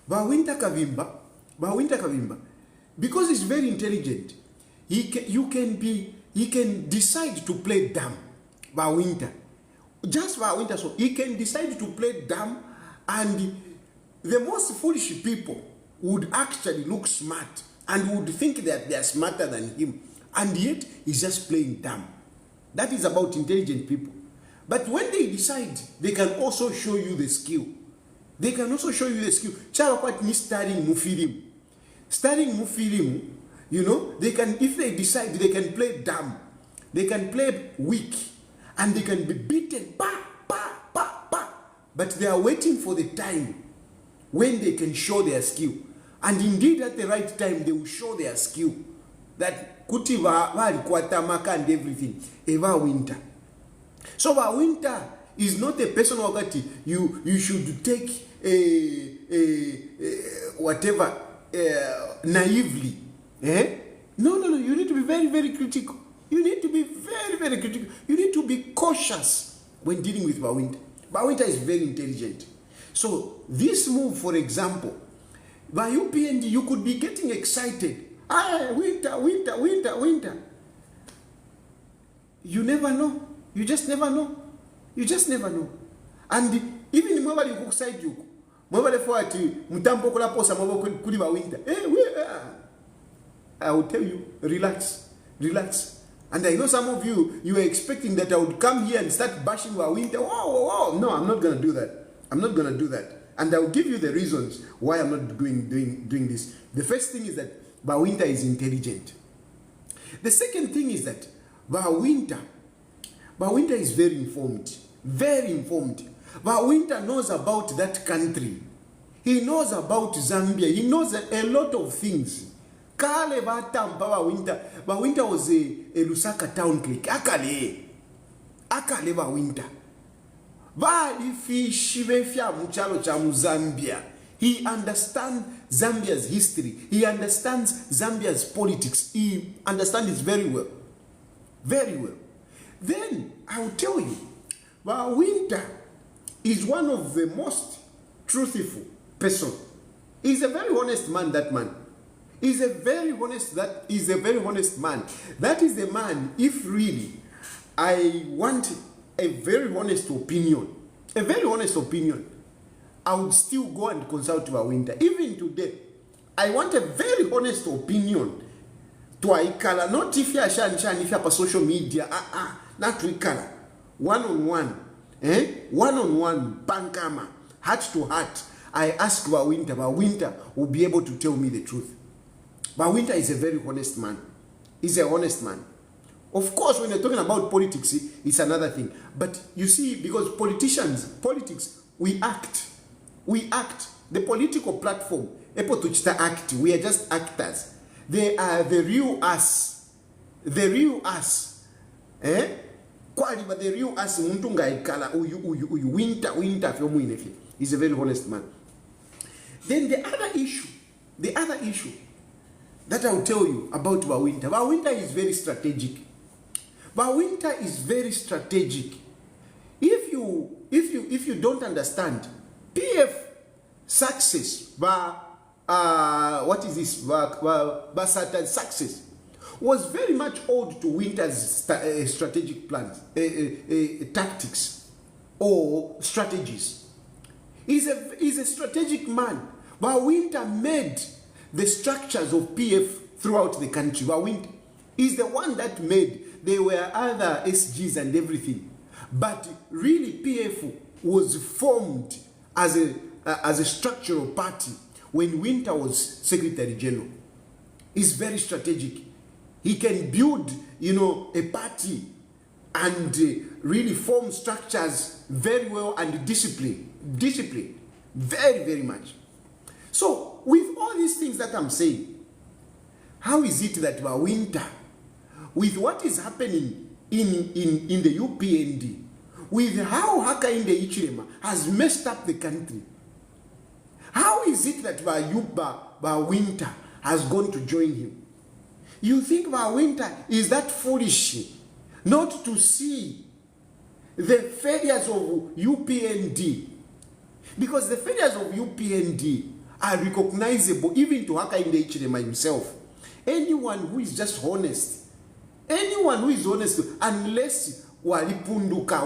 Wynter Kabimba, because he's very intelligent, he can decide to play dumb. Wynter, so he can decide to play dumb, and the most foolish people would actually look smart and would think that they are smarter than him, and yet he's just playing dumb. That is about intelligent people. But when they decide, they can also show you the skill. They can also show you the skill. Chawapati ni starring mufilimu. Starring mufilimu, you know, they can, if they decide, they can play dumb. They can play weak. And they can be beaten. But they are waiting for the time when they can show their skill. And indeed, at the right time, they will show their skill. That kuti maka and everything. Eva Wynter. So Wynter is not a person wakati you should take whatever naively. No. You need to be very, very critical. You need to be very, very critical. You need to be cautious when dealing with Wynter. Wynter is very intelligent. So this move, for example, by UPND, you could be getting excited. Wynter. You never know. You just never know. And even mwaba li kukuside yuko. Mwaba le for ati mutampo kola posa mwaba kuli Wynter. I will tell you, relax. And I know some of you are expecting that I would come here and start bashing Wynter. Whoa. No, I'm not going to do that. And I will give you the reasons why I'm not doing this. The first thing is that Wynter is intelligent. The second thing is that Wynter is very informed. Wynter knows about that country. He knows about Zambia. He knows a lot of things. Kale batampa Wynter was a Lusaka town click. Akale Wynter. Vali fishi befya muchalo cha Zambia. He understands Zambia's history. He understands Zambia's politics. He understands it very well. Then I will tell you, Wynter is one of the most truthful person. He's a very honest man, that man. He's a very honest man. That is the man, if really I want a very honest opinion, I would still go and consult Wynter. Even today, I want a very honest opinion to Aikala, not if you are if you are social media, not to Aikala. One-on-one, pankama, heart to heart. I ask Wynter will be able to tell me the truth. Wynter is a very honest man. He's a honest man. Of course, when you're talking about politics, it's another thing. But you see, because politics, we act. The political platform, act. We are just actors. They are the real us. The real us. But the real us, Wynter, is a very honest man. Then the other issue that I'll tell you about Wynter. Wynter is very strategic. If you don't understand, PF success, what is this? Certain success was very much owed to Wynter's strategic plans, tactics or strategies. He's a strategic man. Wynter made the structures of PF throughout the country. Wynter is the one that made. There were other SGs and everything, but really PF was formed as a structural party when Wynter was Secretary General. He's very strategic. He can build, a party and really form structures very well and discipline very, very much. So with all these things that I'm saying, how is it that Wynter, with what is happening in the UPND, with how Hakainde Hichilema has messed up the country, how is it that Wynter has gone to join him? You think Wynter is that foolish not to see the failures of UPND? Because the failures of UPND are recognizable even to Hakainde Hichilema himself. Anyone who is just honest, anyone who is honest, unless walipunduka,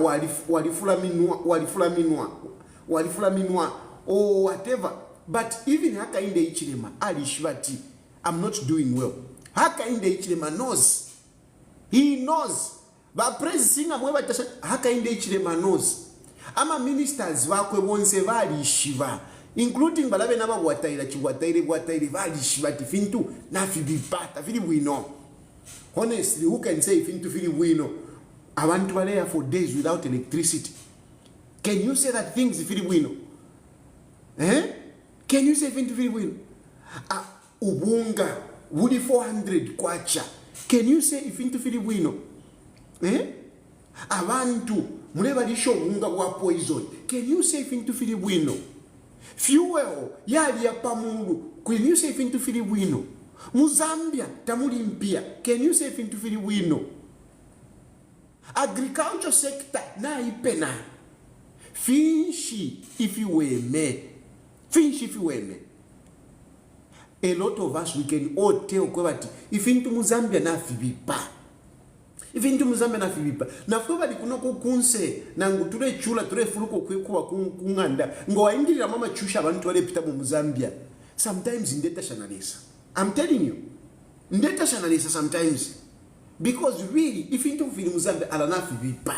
walifulaminwa, or whatever. But even Hakainde Hichilema, Alishvati, I'm not doing well. Hakainde Hichilema knows. He knows. But praise singer Hakainde Hichilema knows. Ama ministers vakwe bonse Shiva, including balabe naba wataira chiwataire Shivati fintu na fibipata fili wino. Honestly, who can say fintu fili wino? I want to lay for days without electricity. Can you say that things fili wino? Can you say fintu fili wino? Ubunga wuli 400 kwacha. Can you say fintu fili wino? Abantu muleba lisho munga wa poison. Can you say fintu fili wino? Fuel yali ya pamungu. Can you say fintu fili wino? Muzambia tamuli mpia. Can you say fintu fili wino? Agriculture sector na ipena. Finshi if you were me. Finshi if you were me. A lot of us we can all tell kwati if into Muzambia na fibipa. If into Muzambia na fibipa. Na fuba di kunoko kunse nangu ture chula ture furuko kwekuwa kunganda. Ngo ingirira mama chusha abantu wale pita mu Muzambia. Sometimes ndeta shanalisa. I'm telling you. Ndeta shanalisa sometimes. Because really if into Muzambia alana fibipa.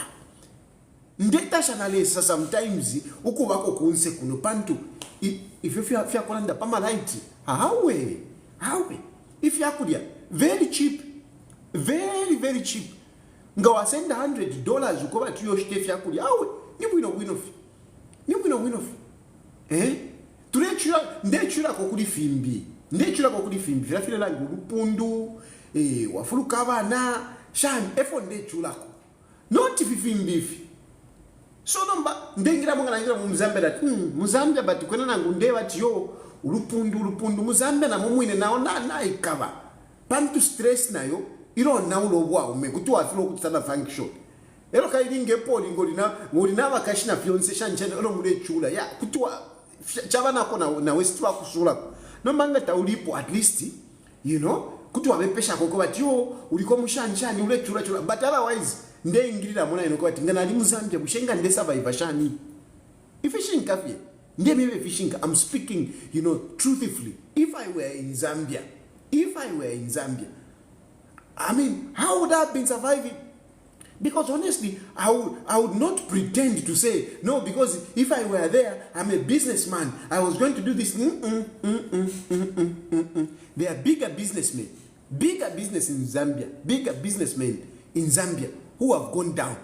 Ndeta shanalisa sometimes uko wako kunse kuno pantu. If you feel kolanda pama light. How? If you are very cheap, very cheap. Ngawa send $100 ukoba tuyo shite fyakulia. How? Ni win off. Ndechura kokuli fimbi. Fila fila la urupundu, wafuluka na shan efo ndechura ko. Not fimbi. So number ndengira munga nangira mu Muzambia that Muzambia but kwena nangu ndewa tiyo urupundu Muzambia na mumwine na ikaba pantu stress nayo iro na ulobwa umekutu afilo kutana function ero kairinge poli ngolina bakashina fiance shanchane ero mule chula ya kutwa chaba nako na westwa kusula no manga taulipo at least you know kutwa bepesha koko batiyo uliko mushanchani ule chula but otherwise ndengirira mona ino kwati ngana ali Muzambia bushenga nde survive shani ifishing kafye nde mebe fishing. I'm speaking you know truthfully. If I were in Zambia, I mean how would I have been surviving? Because honestly I would not pretend to say no, because if I were there I'm a businessman, I was going to do this. There are bigger businessmen in Zambia who have gone down.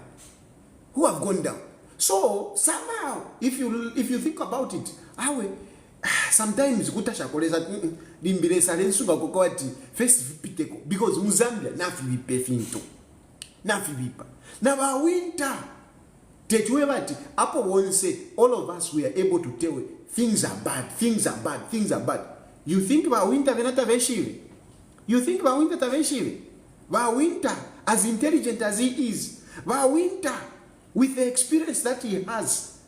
So somehow, if you think about it, sometimes kutasha koleza limbiresa lensuba kokoti first vipiteko because Muzambia nafi vipefinto. Na ba winter tetwe bati apo wonse all of us we are able to tell things are bad. You think about winter venata veshivi? Ba winter as intelligent as he is. Ba winter with the experience that he has.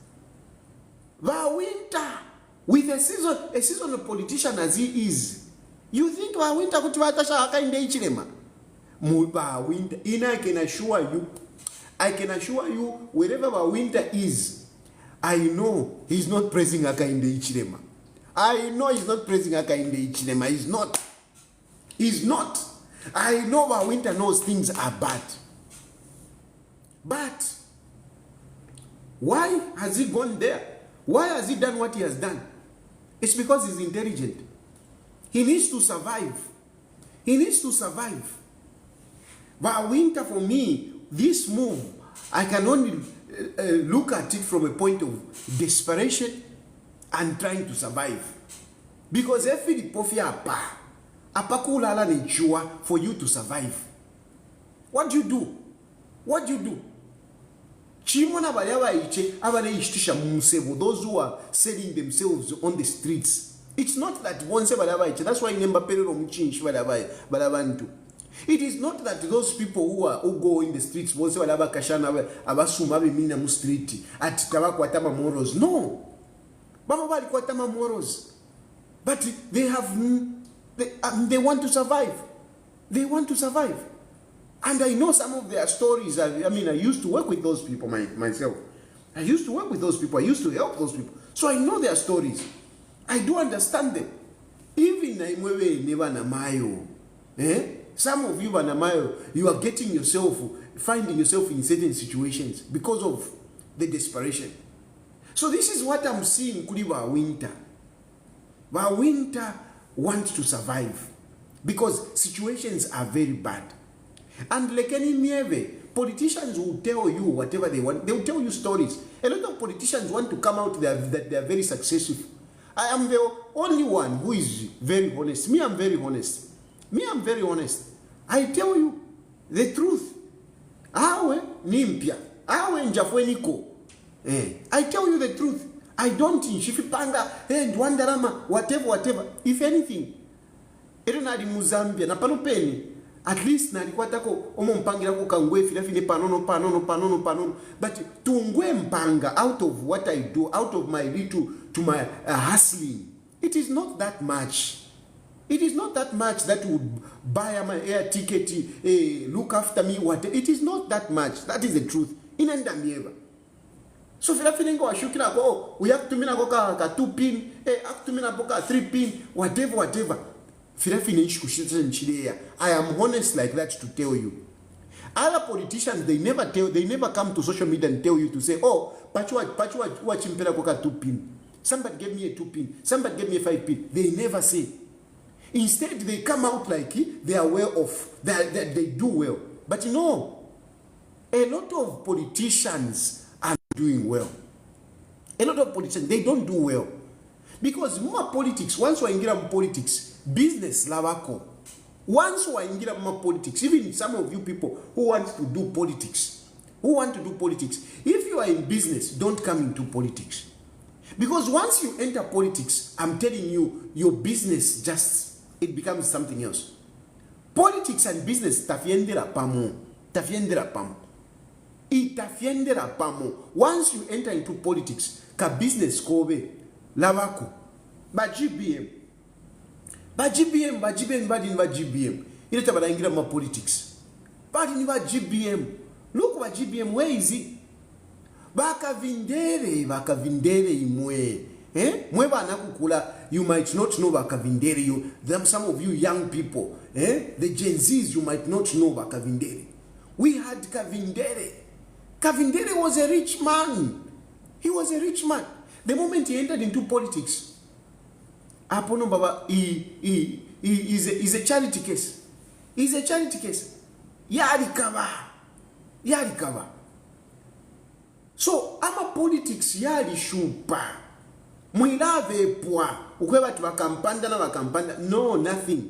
Ba winter with a seasonal politician as he is. You think Ba winter kuti watasha Hakainde Hichilema? Ba winter, I can assure you wherever Ba winter is, I know he's not praising Hakainde Hichilema. He's not. I know Ba winter knows things are bad. But why has he gone there? Why has he done what he has done? It's because he's intelligent. He needs to survive. But winter, for me, this move, I can only look at it from a point of desperation and trying to survive. Because every pofia apakulala nejua for you to survive. What do you do? Chimona baliaba iche abale ishtisha musebo, those who are selling themselves on the streets. It's not that one se baliaba iche. That's why nemba perero muchinshi balabantu. It is not that those people who go in the streets bonse balaba kashana abasuma bemina mu street at tabako atama moros. No. Baba bali kwa atama moros. But they they want to survive. They want to survive. And I know some of their stories. I mean, I used to work with those people myself. I used to work with those people. I used to help those people. So I know their stories. I do understand them. Even some of you, Banamayo, you are finding yourself in certain situations because of the desperation. So this is what I'm seeing Kuliwa Wynter. Wynter wants to survive because situations are very bad. And like any Mieve, politicians will tell you whatever they want. They will tell you stories. A lot of politicians want to come out that they are very successful. I am the only one who is very honest. Me, I'm very honest. Me, I'm very honest. I tell you the truth. Awe nimpia. Awe njafweniko. I tell you the truth. I don't shifipanga and wandarama whatever. If anything, erenadi Muzambia na panopeni. At least nalikuwa tako omo mpangira ko kangwe filafine panono. But tungwe mpanga out of what I do, out of my little to my hustling. It is not that much. It is not that much that would buy my air ticket, look after me, whatever. It is not that much. That is the truth. Inenda mieva. So filafine ngo ashukira ko we have to mina ko ka 2 pin, have to mina ko ka 3 pin, whatever. I am honest like that to tell you. Other politicians, they never come to social media and tell you to say, oh, Pachu chimpera koka 2 pin. Somebody gave me a 2 pin. Somebody gave me a 5 pin. They never say. Instead, they come out like they are well off. They do well. But you know, a lot of politicians are doing well. A lot of politicians, they don't do well. Because more politics, once we ingira politics, business lavako. Once we ingira politics, even some of you people who want to do politics, if you are in business, don't come into politics. Because once you enter politics, I'm telling you, your business it becomes something else. Politics and business tafiendera pamo. Itafiendera pamo. Once you enter into politics, ka business kobe lavako. Ba GBM. Ileta badaingira ma politics. Badi ni ba GBM. Look what GBM, where is it? Baka vindere imwe. Mwe bana kukula, you might not know baka vindere. Some of you young people, the Gen Zs, you might not know baka vindere. We had Kavindere. Kavindere was a rich man. He was a rich man. The moment he entered into politics, Apono Baba, he is a charity case. He's a charity case. Yarikava. So, ama politics yari shupa. Mwilave pwa. Ukweba tuwakampanda na wakampanda. No, nothing.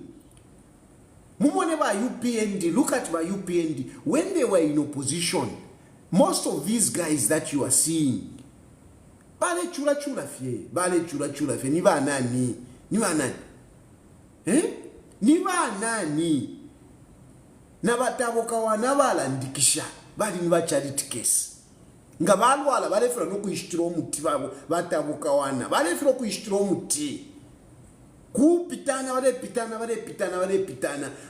Mumone ba UPND. Look at ba UPND. When they were in opposition, most of these guys that you are seeing, bale chula fie. Niva nani. Niva nani. Nabataboka wanabala ndikisha. Bali niva charity case. Nga balwala balefera no kuishitira omuti babo batabuka wana balefera kuishitira omuti kupitana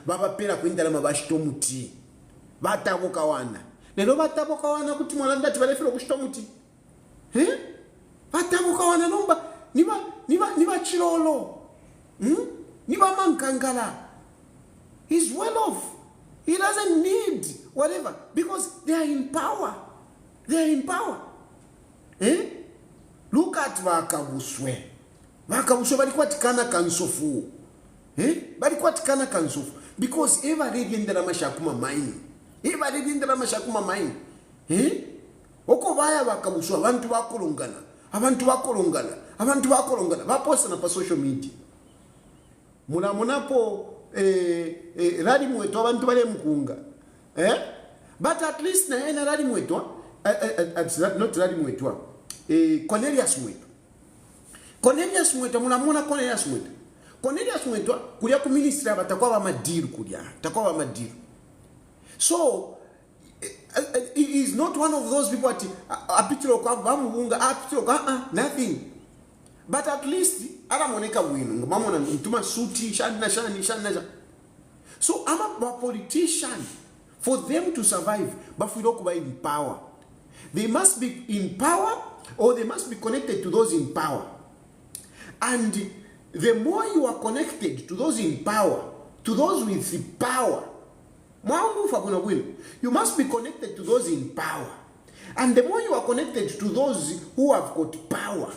babapera kwindala mabashito omuti batabuka wana lero batabuka wana kuti mwana ndati balefera kushita omuti batabuka wana nomba niba chirolo niba mankangala. He's well off. He doesn't need whatever because they are in power. They are in power. Look at Vakabuswe. Vakabuswe balikuwa tikana kansofu. Balikuwa tikana kansofu. Because eva regendera mashakuma maini. Oko baya Vakabuswe abantu bakolongana. Baposta na pa social media. Munapo radi mwetu abantu bale mkunga. But at least na ena radi mwetu. Not Radi Mwetwa. Cornelius Mwetwa, munamuna Cornelius Mwetwa, kulia ku ministry abatakuwa ba madiru kulia. Takuwa ba madiru. So he is not one of those people at apitiro kwa bamuunga apitiro nothing. But at least aramoneka bwino mamona ntuma suti shana. So I'm a politician. For them to survive, but we don't be in power. They must be in power, or they must be connected to those in power. And the more you are connected to those in power, to those with the power, you must be connected to those in power. And the more you are connected to those who have got power,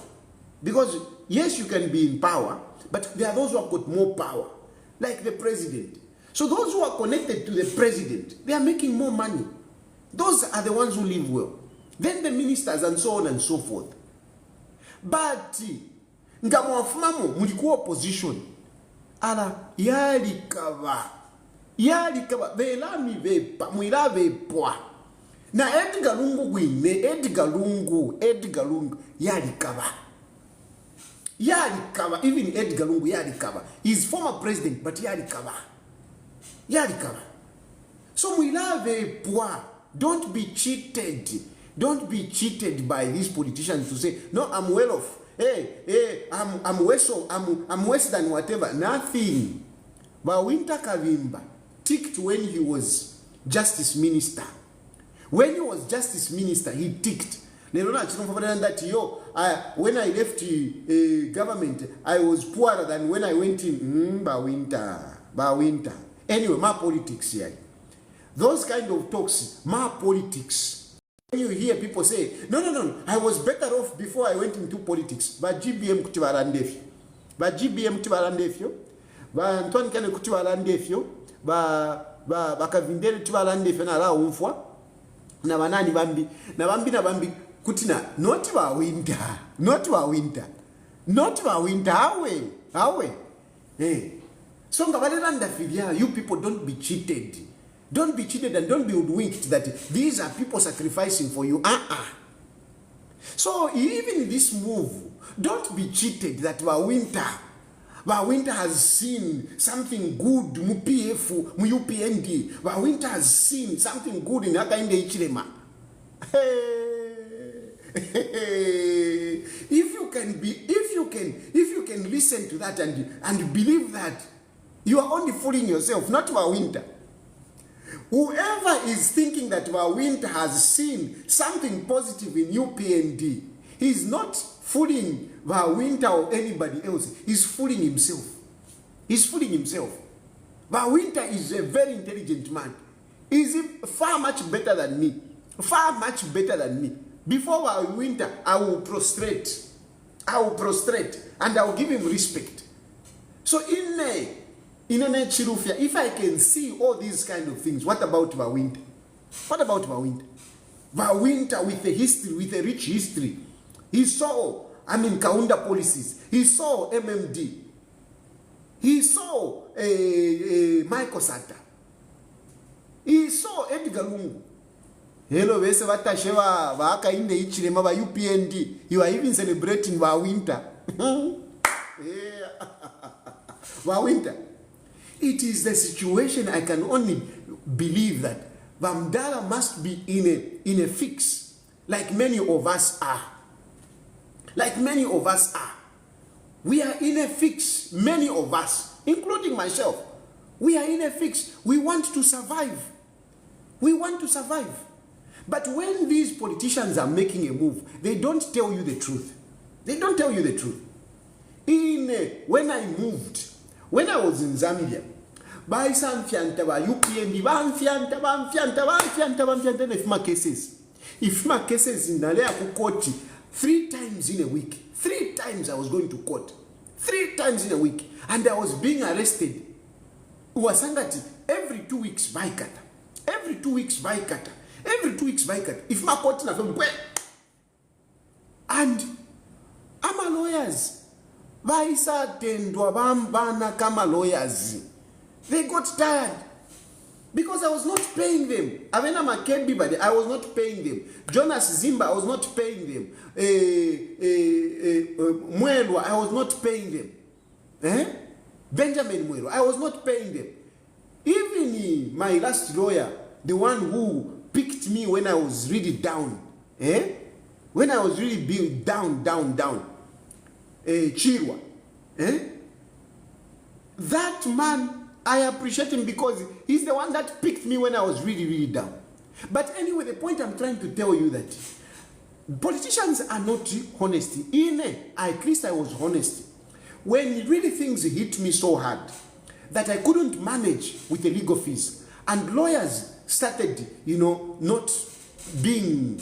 because yes, you can be in power, but there are those who have got more power, like the president. So those who are connected to the president, they are making more money. Those are the ones who live well. Then the ministers and so on and so forth. But ngamwafumamo mulikuwa opposition. Ala yalikava belami bepa mwila bepwa. Na Edgar Lungu gwine Edgar Lungu yalikava. Even Edgar Lungu yalikava. He's former president, but yalikava. So we love a poor. Don't be cheated. Don't be cheated by these politicians to say, no, I'm well off. Hey, I'm worse than whatever. Nothing. But Wynter Kabimba ticked when he was justice minister. When he was justice minister, he ticked. When I left government, I was poorer than when I went in. Wynter. Anyway, my politics here. Those kind of talks, my politics. When you hear people say, no, I was better off before I went into politics. But GBM kutibarandefyo. But GBM kutibarandefyo. But Antoine Kane kutibarandefyo. But Kavindele kutibarandefyo na la umfwa. Na banani bambi. Na bambi kutina. Not wa Wynter. Awe. Hey. So you people don't be cheated. Don't be cheated and don't be hoodwinked that these are people sacrificing for you. So even in this move, don't be cheated that Wynter has seen something good mu PF, mu UPND. Wynter has seen something good in Hakainde Ichilema. If you can listen to that and believe that, you are only fooling yourself, not Wynter. Whoever is thinking that Wynter has seen something positive in UPND, he's not fooling Wynter or anybody else. He's fooling himself. Wynter is a very intelligent man. He's far much better than me. Before Wynter, I will prostrate. And I will give him respect. So if I can see all these kind of things, what about Wynter? Wynter with a history, with a rich history. He saw, Kaunda policies. He saw MMD. He saw Michael Sata. He saw Edgar Lungu. Hello, Vesavatashewa, Vaka in the Ichilema, UPND. You are even celebrating Wynter. Wynter. It is the situation. I can only believe that Vamdala must be in a fix, like many of us are. We are in a fix, many of us, including myself. We are in a fix. We want to survive. But when these politicians are making a move, they don't tell you the truth. When I moved, when I was in Zambia, by some UPND, if my cases in Nalea court 3 times in a week. 3 times I was going to court. 3 times in a week. And I was being arrested. Wasangati every 2 weeks by kata. Every 2 weeks by kata. If my court na and I'm a lawyers. Vaisa tendwa bambana kama lawyers. They got tired because I was not paying them. Avena Makebi, but I was not paying them. Jonas Zimba, I was not paying them. Mwelwa, I was not paying them. Benjamin Mwelwa, I was not paying them. Even my last lawyer, the one who picked me when I was really down, when I was really being down. Chirwa. That man, I appreciate him because he's the one that picked me when I was really, really down. But anyway, the point I'm trying to tell you that politicians are not honest. At least I was honest. When really things hit me so hard that I couldn't manage with the legal fees, and lawyers started, not being,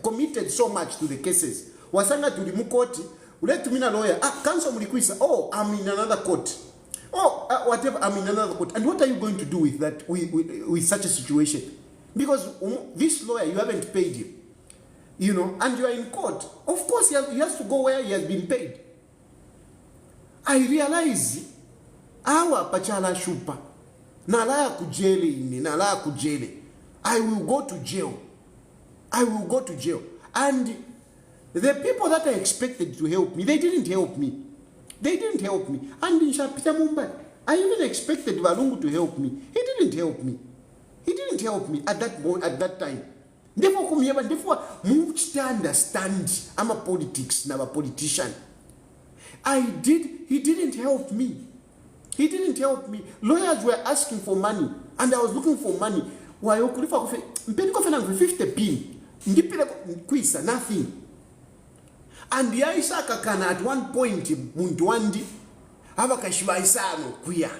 committed so much to the cases. Wasanga to the mukoti, let me a lawyer. Cancel mulikwisa. Oh, I'm in another court. Oh, whatever, I'm in another court. And what are you going to do with that, with such a situation? Because this lawyer, you haven't paid him. And you are in court. Of course, he has to go where he has been paid. I realize, awa pachala shupa, nalaya kujele, I will go to jail. I will go to jail. And the people that I expected to help me, they didn't help me. They didn't help me. And in Shapita Mumbai, I even expected Valungu to help me. He didn't help me. He didn't help me at that time. Therefore, move to understand I'm a politics, I'm a politician. He didn't help me. He didn't help me. Lawyers were asking for money, and I was looking for money. Why you could for 50 pin? Nothing. And the Aisha Kakana at one point, Mundwandi, Avakashwa Isano, Kuya,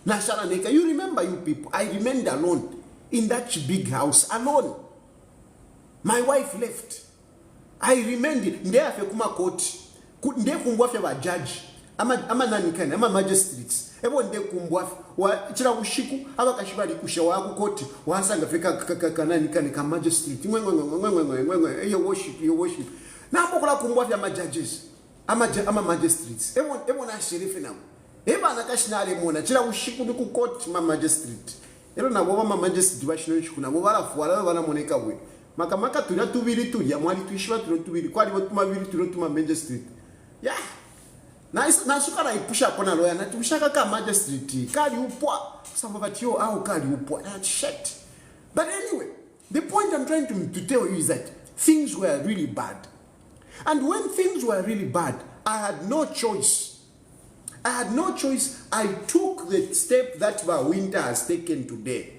National Neka. You remember, you people, I remained alone in that big house, alone. My wife left. I remained there for Kuma court. Couldn't they kumbwa judge? I'm a magistrate. Everyone they kumbwa wa chira ushiku abakashibali kushawa ku court wasanga fika kanani magistrate. You worship. Now pokola kumbwa vya judges. I'm a magistrate. Everyone a sheriff now. Eba nakashinale mona chira ushiku ku court ma magistrate. Ero na baba magistrate bashino chikuna bobala fuala bana moneka we. Makamaka tulia tubiri tulia mwali tuishwa tubiri kwali botuma biri tuma magistrate. Yeah. Na suka na ipusha kona lawyer na tushaka ka magistrate kali upwa some of you au kali upwa that shit. But anyway, the point I'm trying to tell you is that things were really bad. And when things were really bad, I had no choice. I took the step that Wynter has taken today.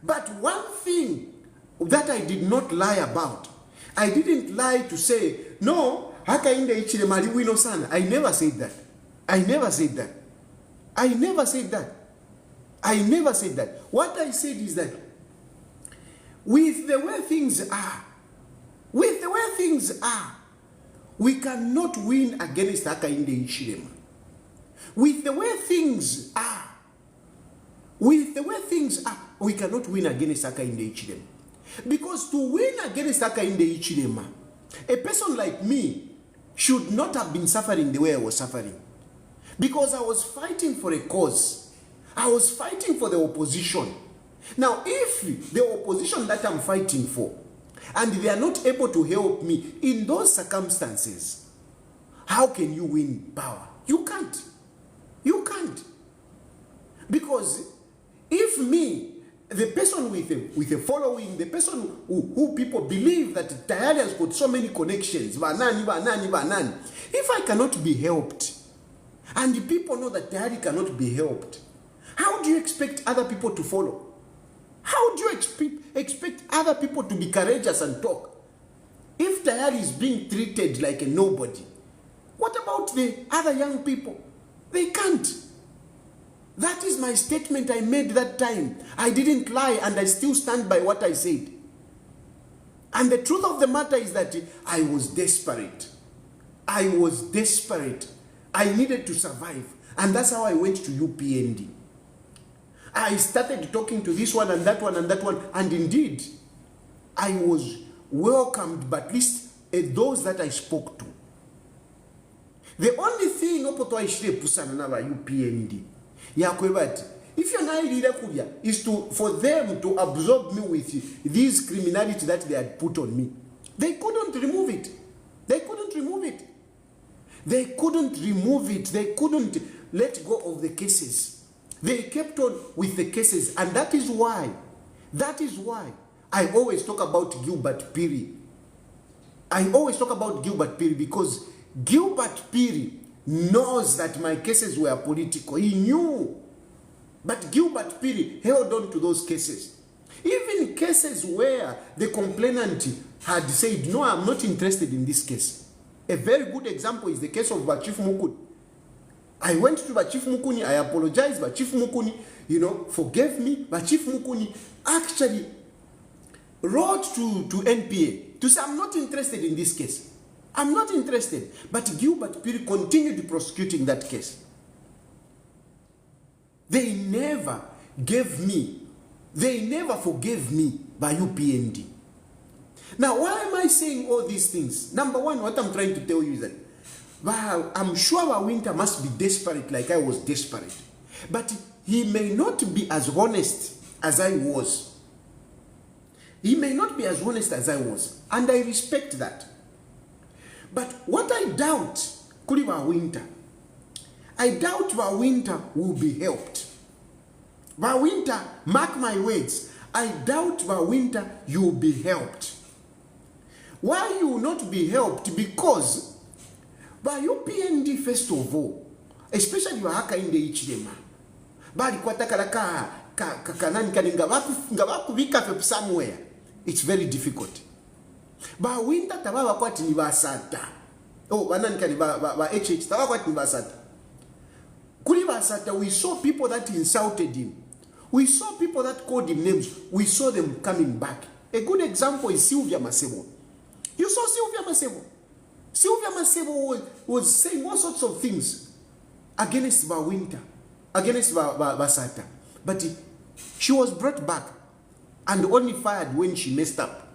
But one thing that I did not lie about, I didn't lie to say, no, haka inde ichile maliwino sana. I never said that. What I said is that with the way things are, we cannot win against haka inde ichile. With the way things are, we cannot win against Haka in the Ichilema. Because to win against Haka in the Ichilema, a person like me should not have been suffering the way I was suffering. Because I was fighting for a cause. I was fighting for the opposition. Now, if the opposition that I'm fighting for, and they are not able to help me in those circumstances, how can you win power? You can't. Because if me, the person with a following, the person who people believe that Tayari has got so many connections, if I cannot be helped, and the people know that Tayari cannot be helped, how do you expect other people to follow? How do you expect other people to be courageous and talk? If Tayari is being treated like a nobody, what about the other young people? They can't. That is my statement I made that time. I didn't lie, and I still stand by what I said. And the truth of the matter is that I was desperate. I needed to survive. And that's how I went to UPND. I started talking to this one and that one and that one. And indeed, I was welcomed by at least those that I spoke to. The only thing I should pusana na UPND if you're not leader is for them to absorb me with these criminality that they had put on me. They couldn't remove it. They couldn't let go of the cases. They kept on with the cases, and that is why I always talk about Gilbert Piri. I always talk about Gilbert Piri because Gilbert Piri knows that my cases were political. He knew. But Gilbert Piri held on to those cases. Even cases where the complainant had said, no, I'm not interested in this case. A very good example is the case of Chief Mukuni. I went to Chief Mukuni, I apologized, but Chief Mukuni, forgave me. But Chief Mukuni actually wrote to NPA to say, I'm not interested in this case. I'm not interested. But Gilbert Piri continued prosecuting that case. They never forgave me by UPND. Now, why am I saying all these things? Number one, what I'm trying to tell you is that I'm sure Wynter must be desperate like I was desperate. But he may not be as honest as I was. He may not be as honest as I was. And I respect that. But what I doubt, Wynter, I doubt Wynter will be helped. Wynter, mark my words, I doubt Wynter you will be helped. Why you will not be helped? Because by UPND, first of all, especially Haka in the Ichidema, bali kwa takalaka kanani ngabaku somewhere, it's very difficult. Ba Wynter tababa kwati ni basata. Oh, banani kani ba HH tababa kwati ni basata. Kuli basata, we saw people that insulted him. We saw people that called him names. We saw them coming back. A good example is Sylvia Masebo. You saw Sylvia Masebo. Sylvia Masebo was saying all sorts of things against Wynter, against Basata. But she was brought back and only fired when she messed up.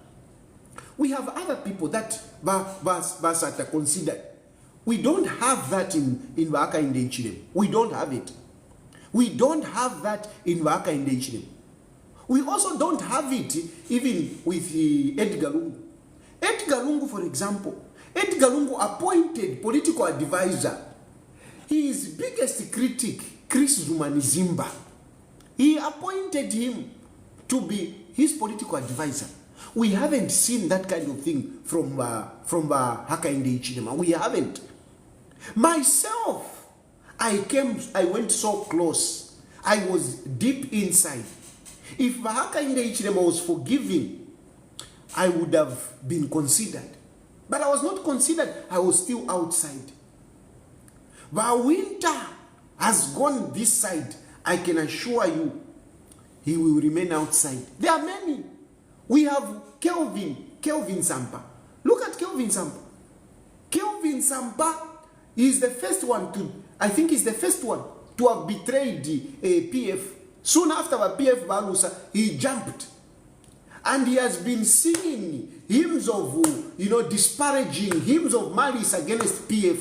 We have other people that Basata considered. We don't have that in Waka in the Ichilem. We don't have it. We don't have that in Waka in the Ichilem. We also don't have it even with Edgar Lungu. Edgar Lungu, for example, Edgar Lungu appointed political advisor. His biggest critic, Chris Zumanizimba. He appointed him to be his political advisor. We haven't seen that kind of thing from Haka in the Ichilema. We haven't. Myself, I went so close. I was deep inside. If Haka in the Ichilema was forgiving, I would have been considered. But I was not considered. I was still outside. But Wynter has gone this side. I can assure you, he will remain outside. There are many. We have Kelvin Sampa. Look at Kelvin Sampa. Kelvin Sampa is the first one to, I think he's the first one to have betrayed the PF. Soon after PF Balusa, he jumped. And he has been singing hymns of, disparaging, hymns of malice against PF.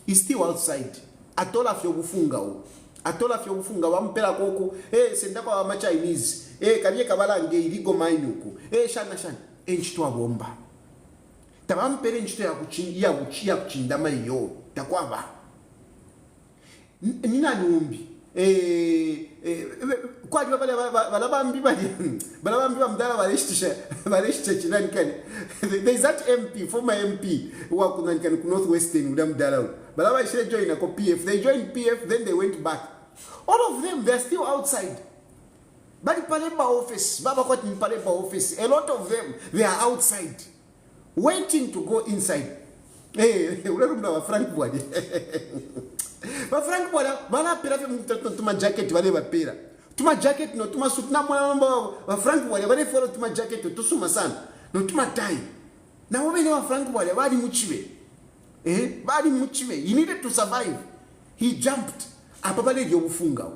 He's still outside. Atola fyobufunga. Atola fyobufunga wampela koko. Sendako wa ma Chinese. Kariye kabala nge iligo mainuku. Shana. Enchitwa bomba. Tabampere enchito ya kuchindama iyo. Takwaba. Nina numbi. Kwa balabambi mdala baleshtisha chinani kani. There's that MP, former MP, who are kunani Northwestern mdala. Balaba should join a PF. They joined PF, then they went back. All of them, they're still outside. But Paleba office, Baba Kwati Paleba office, a lot of them, they are outside, waiting to go inside. Hey, Frank Boy. But Frank Boy, Bala Pira to my jacket, whatever Pira. To my jacket, no, to my suit, no, Frank Boy, whatever follow to my jacket, to Sumasan, no, to my tie. Now, we know Frank Boy, Badi Muchiwe. Badi Muchiwe, he needed to survive. He jumped. Apabale yobufunga.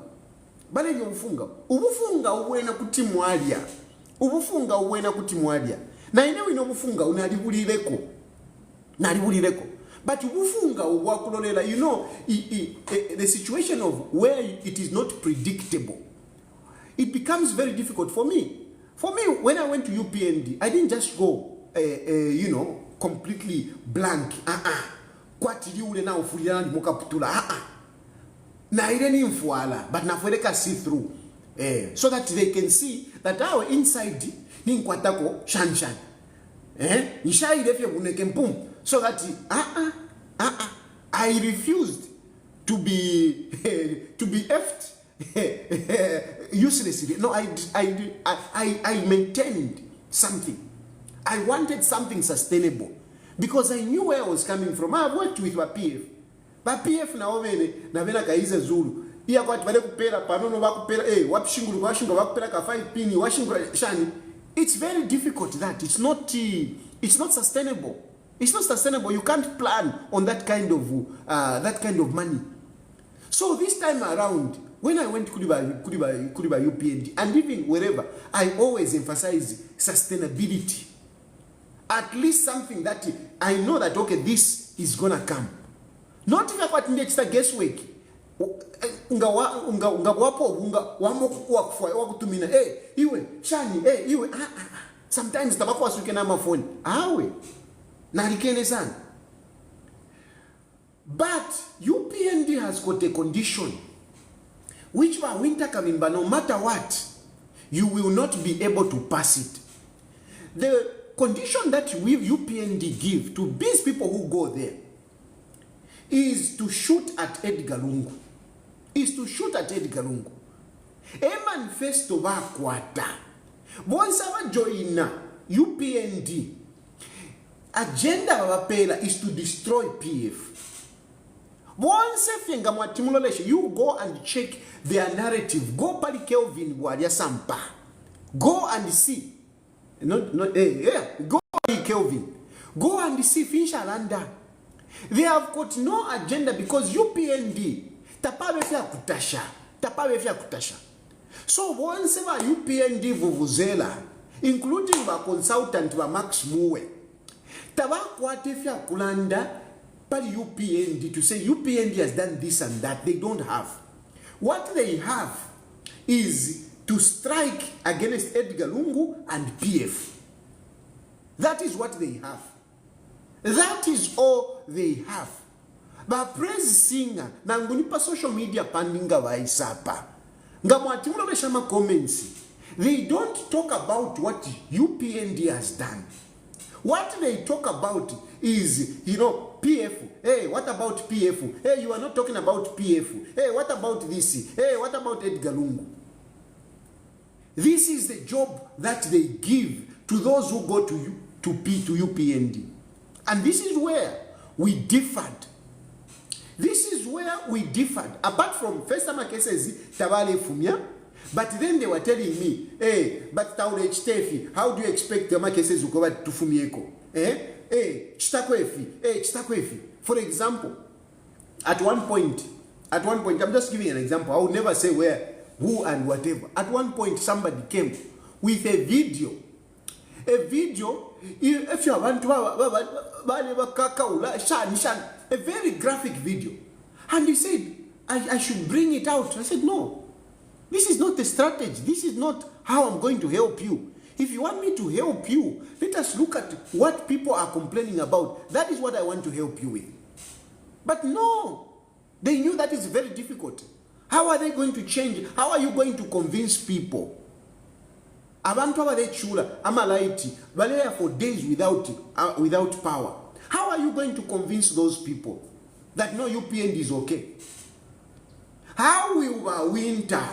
Bale yobufunga. Ubufunga uwena kutimwalia. Ubufunga uwena kutimwalia. Na enewe inobufunga unalibulireko. Nalibulireko. But ubufunga uwakulolela, the situation of where it is not predictable, it becomes very difficult for me. For me, when I went to UPND, I didn't just go, completely blank. Kwatili ule na ufulilana di moka putula. Na ireni mfuala, but na fweleka see through. So that they can see that our inside ninkwatako shan. So that I refused to be effed uselessly. No, I maintained something. I wanted something sustainable because I knew where I was coming from. I worked with my PF. But PF na vena kaize zulu. Iya kwa tibale kupera panono bakupera wapishingulu washinga bakupera ka 5 pini washinga shani. It's very difficult that it's not sustainable. It's not sustainable. You can't plan on that kind of money. So this time around, when I went to Kudiba UPND and even wherever, I always emphasize sustainability. At least something that I know that okay, this is gonna come. Not if I it's a guesswork. Unga wapo wakutumina iwe shani iwe sometimes tabako wasuke na mafoni awe nalikene sana. But UPND has got a condition which by Wynter Kabimba, no matter what, you will not be able to pass it. The condition that we UPND give to these people who go there is to shoot at Edgar Lungu. Manifesto bakwata. Once our join UPND, agenda babapela is to destroy PF. Once you go and check their narrative. Go pali Kelvin Waria Sampa. Go and see. Go pali Kelvin. Go and see Finshalanda. They have got no agenda because UPND tapavefya kutasha. So once UPND vuvuzela, including the consultant wa Max Muwe, tabakwatefya kulanda pali UPND to say UPND has done this and that. They don't have. What they have is to strike against Edgar Lungu and PF. That is what they have. That is all they have. But praise singer, nangunipa social media pandinga waisapa. Ngamwatimula beshama comments. They don't talk about what UPND has done. What they talk about is, PF. Hey, what about PF? Hey, you are not talking about PF. Hey, what about this? Hey, what about Edgar Lungu? This is the job that they give to those who go to UPND. And this is where we differed. Apart from first time cases, Tabale Fumia, but then they were telling me, hey, but Taure Chtefi, how do you expect the cases to go back to Fumieko? Chitakwefi. For example, at one point, I'm just giving an example. I will never say where, who, and whatever. At one point, somebody came with a video. If you want to a very graphic video. And he said, I should bring it out. I said, no, this is not the strategy. This is not how I'm going to help you. If you want me to help you, let us look at what people are complaining about. That is what I want to help you with. But no, they knew that is very difficult. How are they going to change? How are you going to convince people? Abantu abadechula amalaiti balea for days without power. How are you going to convince those people that no, UPND is okay? How will Wynter?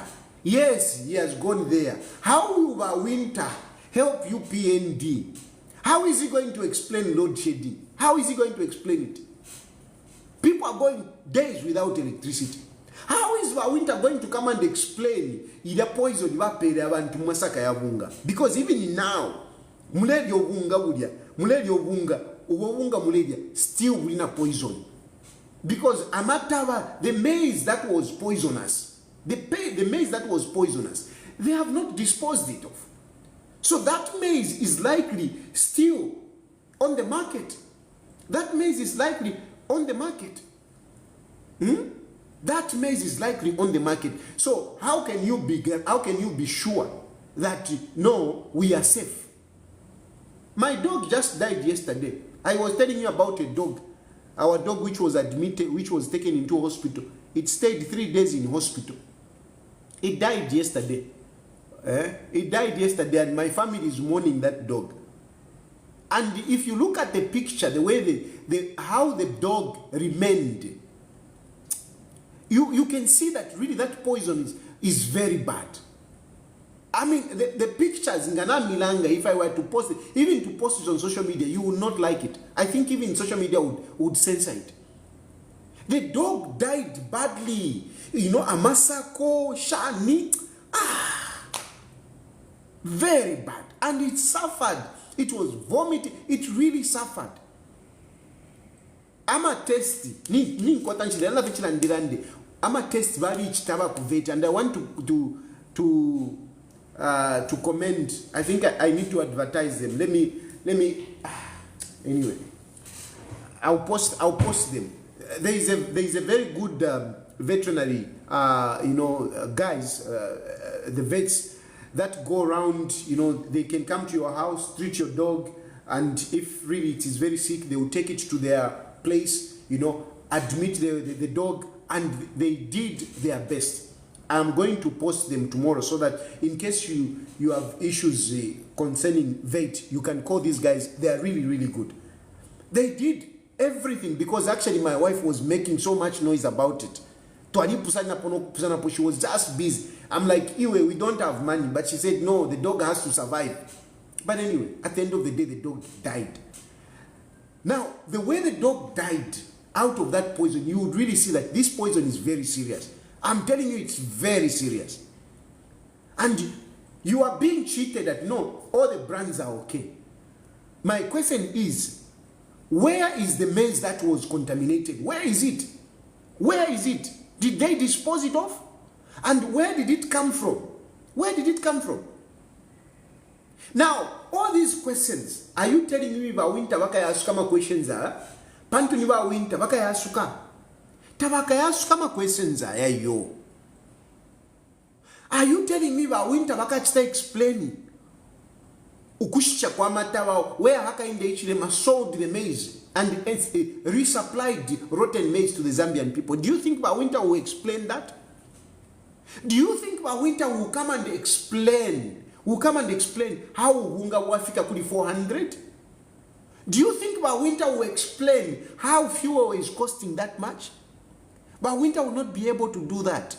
Yes, he has gone there. How will Wynter help UPND? How is he going to explain load shedding? How is he going to explain it? People are going days without electricity. How is Wynter going to come and explain the poison because even now, still wina poison. Because Amatawa, the maize that was poisonous, the maize that was poisonous, they have not disposed it of. So that maize is likely still on the market. That maize is likely on the market. That maize is likely on the market. So how can you be sure that no, we are safe? My dog just died yesterday. I was telling you about a dog. Our dog which was admitted, which was taken into hospital. It stayed 3 days in hospital. It died yesterday. He died yesterday, and my family is mourning that dog. And if you look at the picture, the way how the dog remained, you can see that really that poison is very bad. I mean, the pictures in Ghana Milanga, if I were to post it, even to post it on social media, you would not like it. I think even social media would censor it. The dog died badly. You know, Amasako, Shani, very bad. And it suffered. It was vomiting. It really suffered. I'm a testy. I'm a test very chitaba kuvet, and I want to comment. I think I need to advertise them. Let me anyway. I'll post them. There is a very good veterinary guys, the vets that go around, they can come to your house, treat your dog, and if really it is very sick, they will take it to their place, admit the dog, and they did their best. I'm going to post them tomorrow so that in case you have issues concerning vet, you can call these guys. They are really, really good. They did everything, because actually my wife was making so much noise about it. She was just busy. I'm like, Iwe, we don't have money. But she said, no, the dog has to survive. But anyway, at the end of the day, the dog died. Now, the way the dog died out of that poison, you would really see that this poison is very serious. I'm telling you, it's very serious. And you are being cheated that, no, all the brands are okay. My question is, where is the maize that was contaminated? Where is it? Where is it? Did they dispose it off? And where did it come from? Where did it come from? Now, all these questions, are you telling me about Wynter Bakayasukama questions are? Pantuniba Wynter Bakayasuka. Tabakayasukama questions are yo. Are you telling me about Wynter Bakachita explaining? Ukushicha kwa matawa, where haka in the Ichilema sold the maize and resupplied rotten maize to the Zambian people. Do you think Wynter will explain that? Do you think Wynter will come and explain? How Wunga Wafika kuli 400? Do you think Wynter will explain how fuel is costing that much? Wynter will not be able to do that.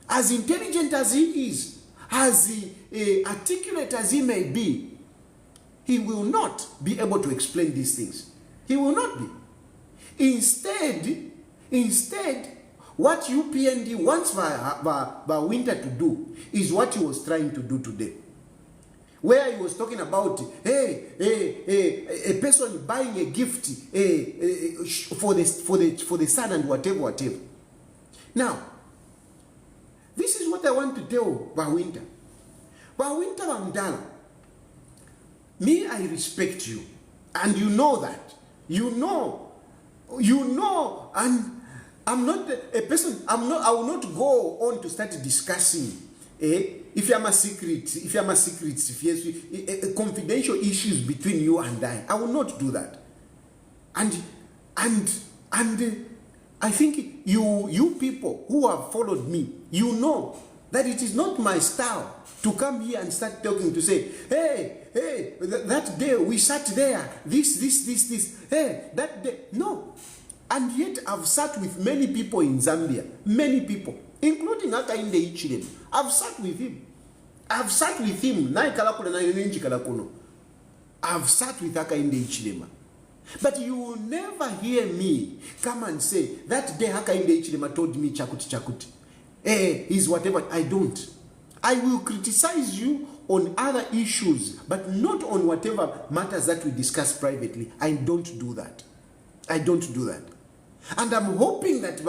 As intelligent as he is, as articulate as he may be, he will not be able to explain these things. He will not be. Instead, what UPND wants Wynter to do is what he was trying to do today. Where he was talking about, a person buying a gift for the son and whatever. Now, this is what I want to tell Wynter. Wynter Wamdala, me, I respect you, and you know that. You know, and I'm not a person. I will not go on to start discussing. If you are a secret, confidential issues between you and I will not do that. And I think you people who have followed me, you know that it is not my style to come here and start talking to say, hey, that day we sat there, this, hey, that day. No. And yet I've sat with many people in Zambia, many people, including Hakainde Hichilema. I've sat with him. I've sat with him. I've sat with Hakainde Hichilema. But you will never hear me come and say, that day Hakainde Hichilema told me chakuti. He's whatever. I don't. I will criticize you on other issues, but not on whatever matters that we discuss privately. I don't do that. I don't do that. And I'm hoping that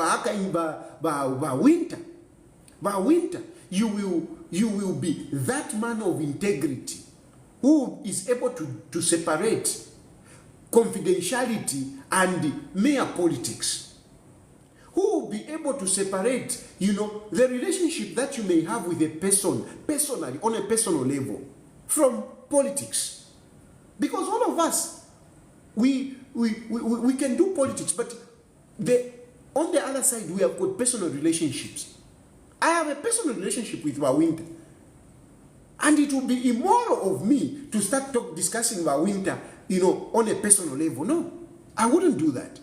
Wynter, you will be that man of integrity who is able to separate confidentiality and mere politics. Who will be able to separate, the relationship that you may have with a person, personally, on a personal level, from politics. Because all of us, we can do politics, but on the other side, we have got personal relationships. I have a personal relationship with Wynter. And it would be immoral of me to start discussing about Wynter, on a personal level. No, I wouldn't do that.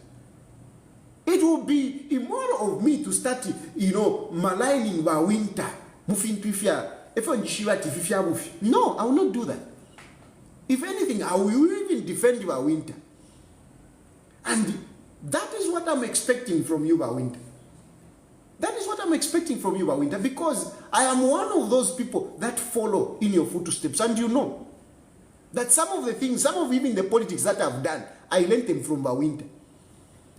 It would be immoral of me to start, maligning about Wynter. No, I will not do that. If anything, I will even defend about Wynter. And that is what I'm expecting from you, Wynter. That is what I'm expecting from you, Wynter, because I am one of those people that follow in your footsteps. And you know that some of the things, some of even the politics that I've done, I learned them from Wynter.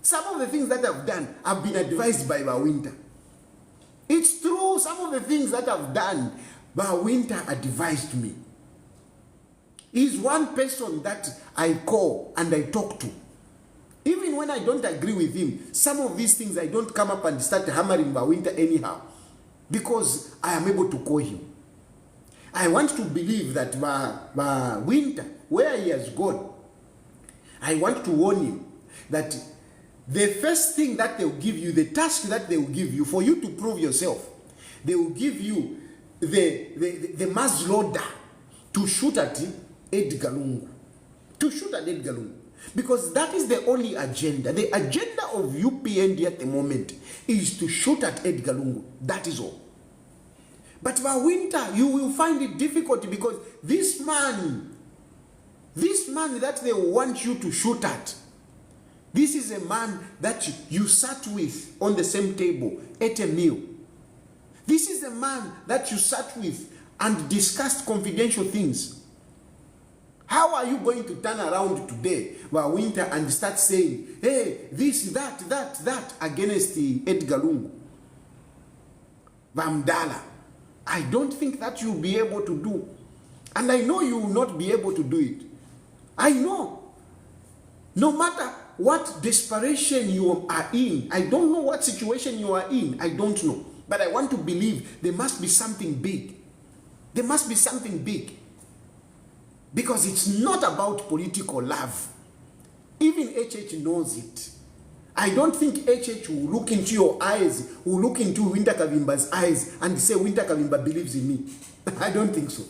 Some of the things that I've done have been advised by Wynter. It's true, some of the things that I've done, Wynter advised me. He's one person that I call and I talk to. Even when I don't agree with him, some of these things I don't come up and start hammering Wynter anyhow, because I am able to call him. I want to believe that Wynter, where he has gone, I want to warn him that the first thing that they will give you, the task that they will give you for you to prove yourself, they will give you the muzzleloader to shoot at Edgar Lungu. To shoot at Edgar Lungu. Because that is the only agenda. The agenda of UPND at the moment is to shoot at Edgar Lungu. That is all. But Wynter, you will find it difficult because this man that they want you to shoot at, this is a man that you sat with on the same table at a meal. This is a man that you sat with and discussed confidential things. How are you going to turn around today, Wynter, and start saying, hey, this, that, against the Edgar Lungu? Vamdala. I don't think that you'll be able to do. And I know you will not be able to do it. I know. No matter what desperation you are in, I don't know what situation you are in, I don't know. But I want to believe there must be something big. There must be something big. Because it's not about political love. Even HH knows it. I don't think HH will look into your eyes, will look into Wynter Kabimba's eyes and say, Wynter Kabimba believes in me. I don't think so.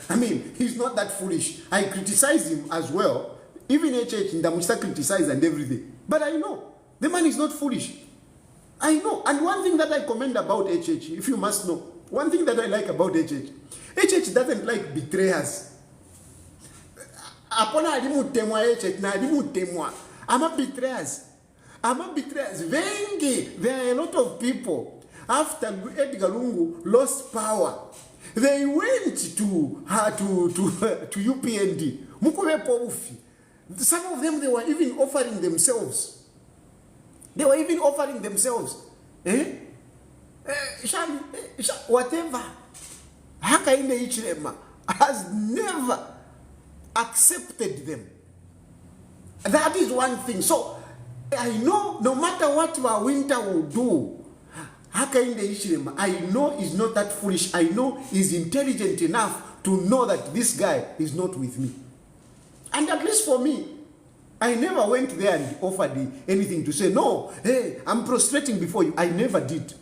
I mean, he's not that foolish. I criticize him as well. Even HH, Ndamusta criticize and everything. But I know, the man is not foolish. I know. And one thing that I commend about HH, if you must know, one thing that I like about HH doesn't like betrayers. Upon I'm a betrayers. There are a lot of people after Edgar Lungu lost power. They went to UPND. Some of them, they were even offering themselves. Whatever. Hakainde Ichilema has never accepted them. That is one thing. So I know no matter what Wynter will do, Hakainde Ichilema, I know he's not that foolish. I know he's intelligent enough to know that this guy is not with me. And at least for me, I never went there and offered anything to say, no, hey, I'm prostrating before you. I never did.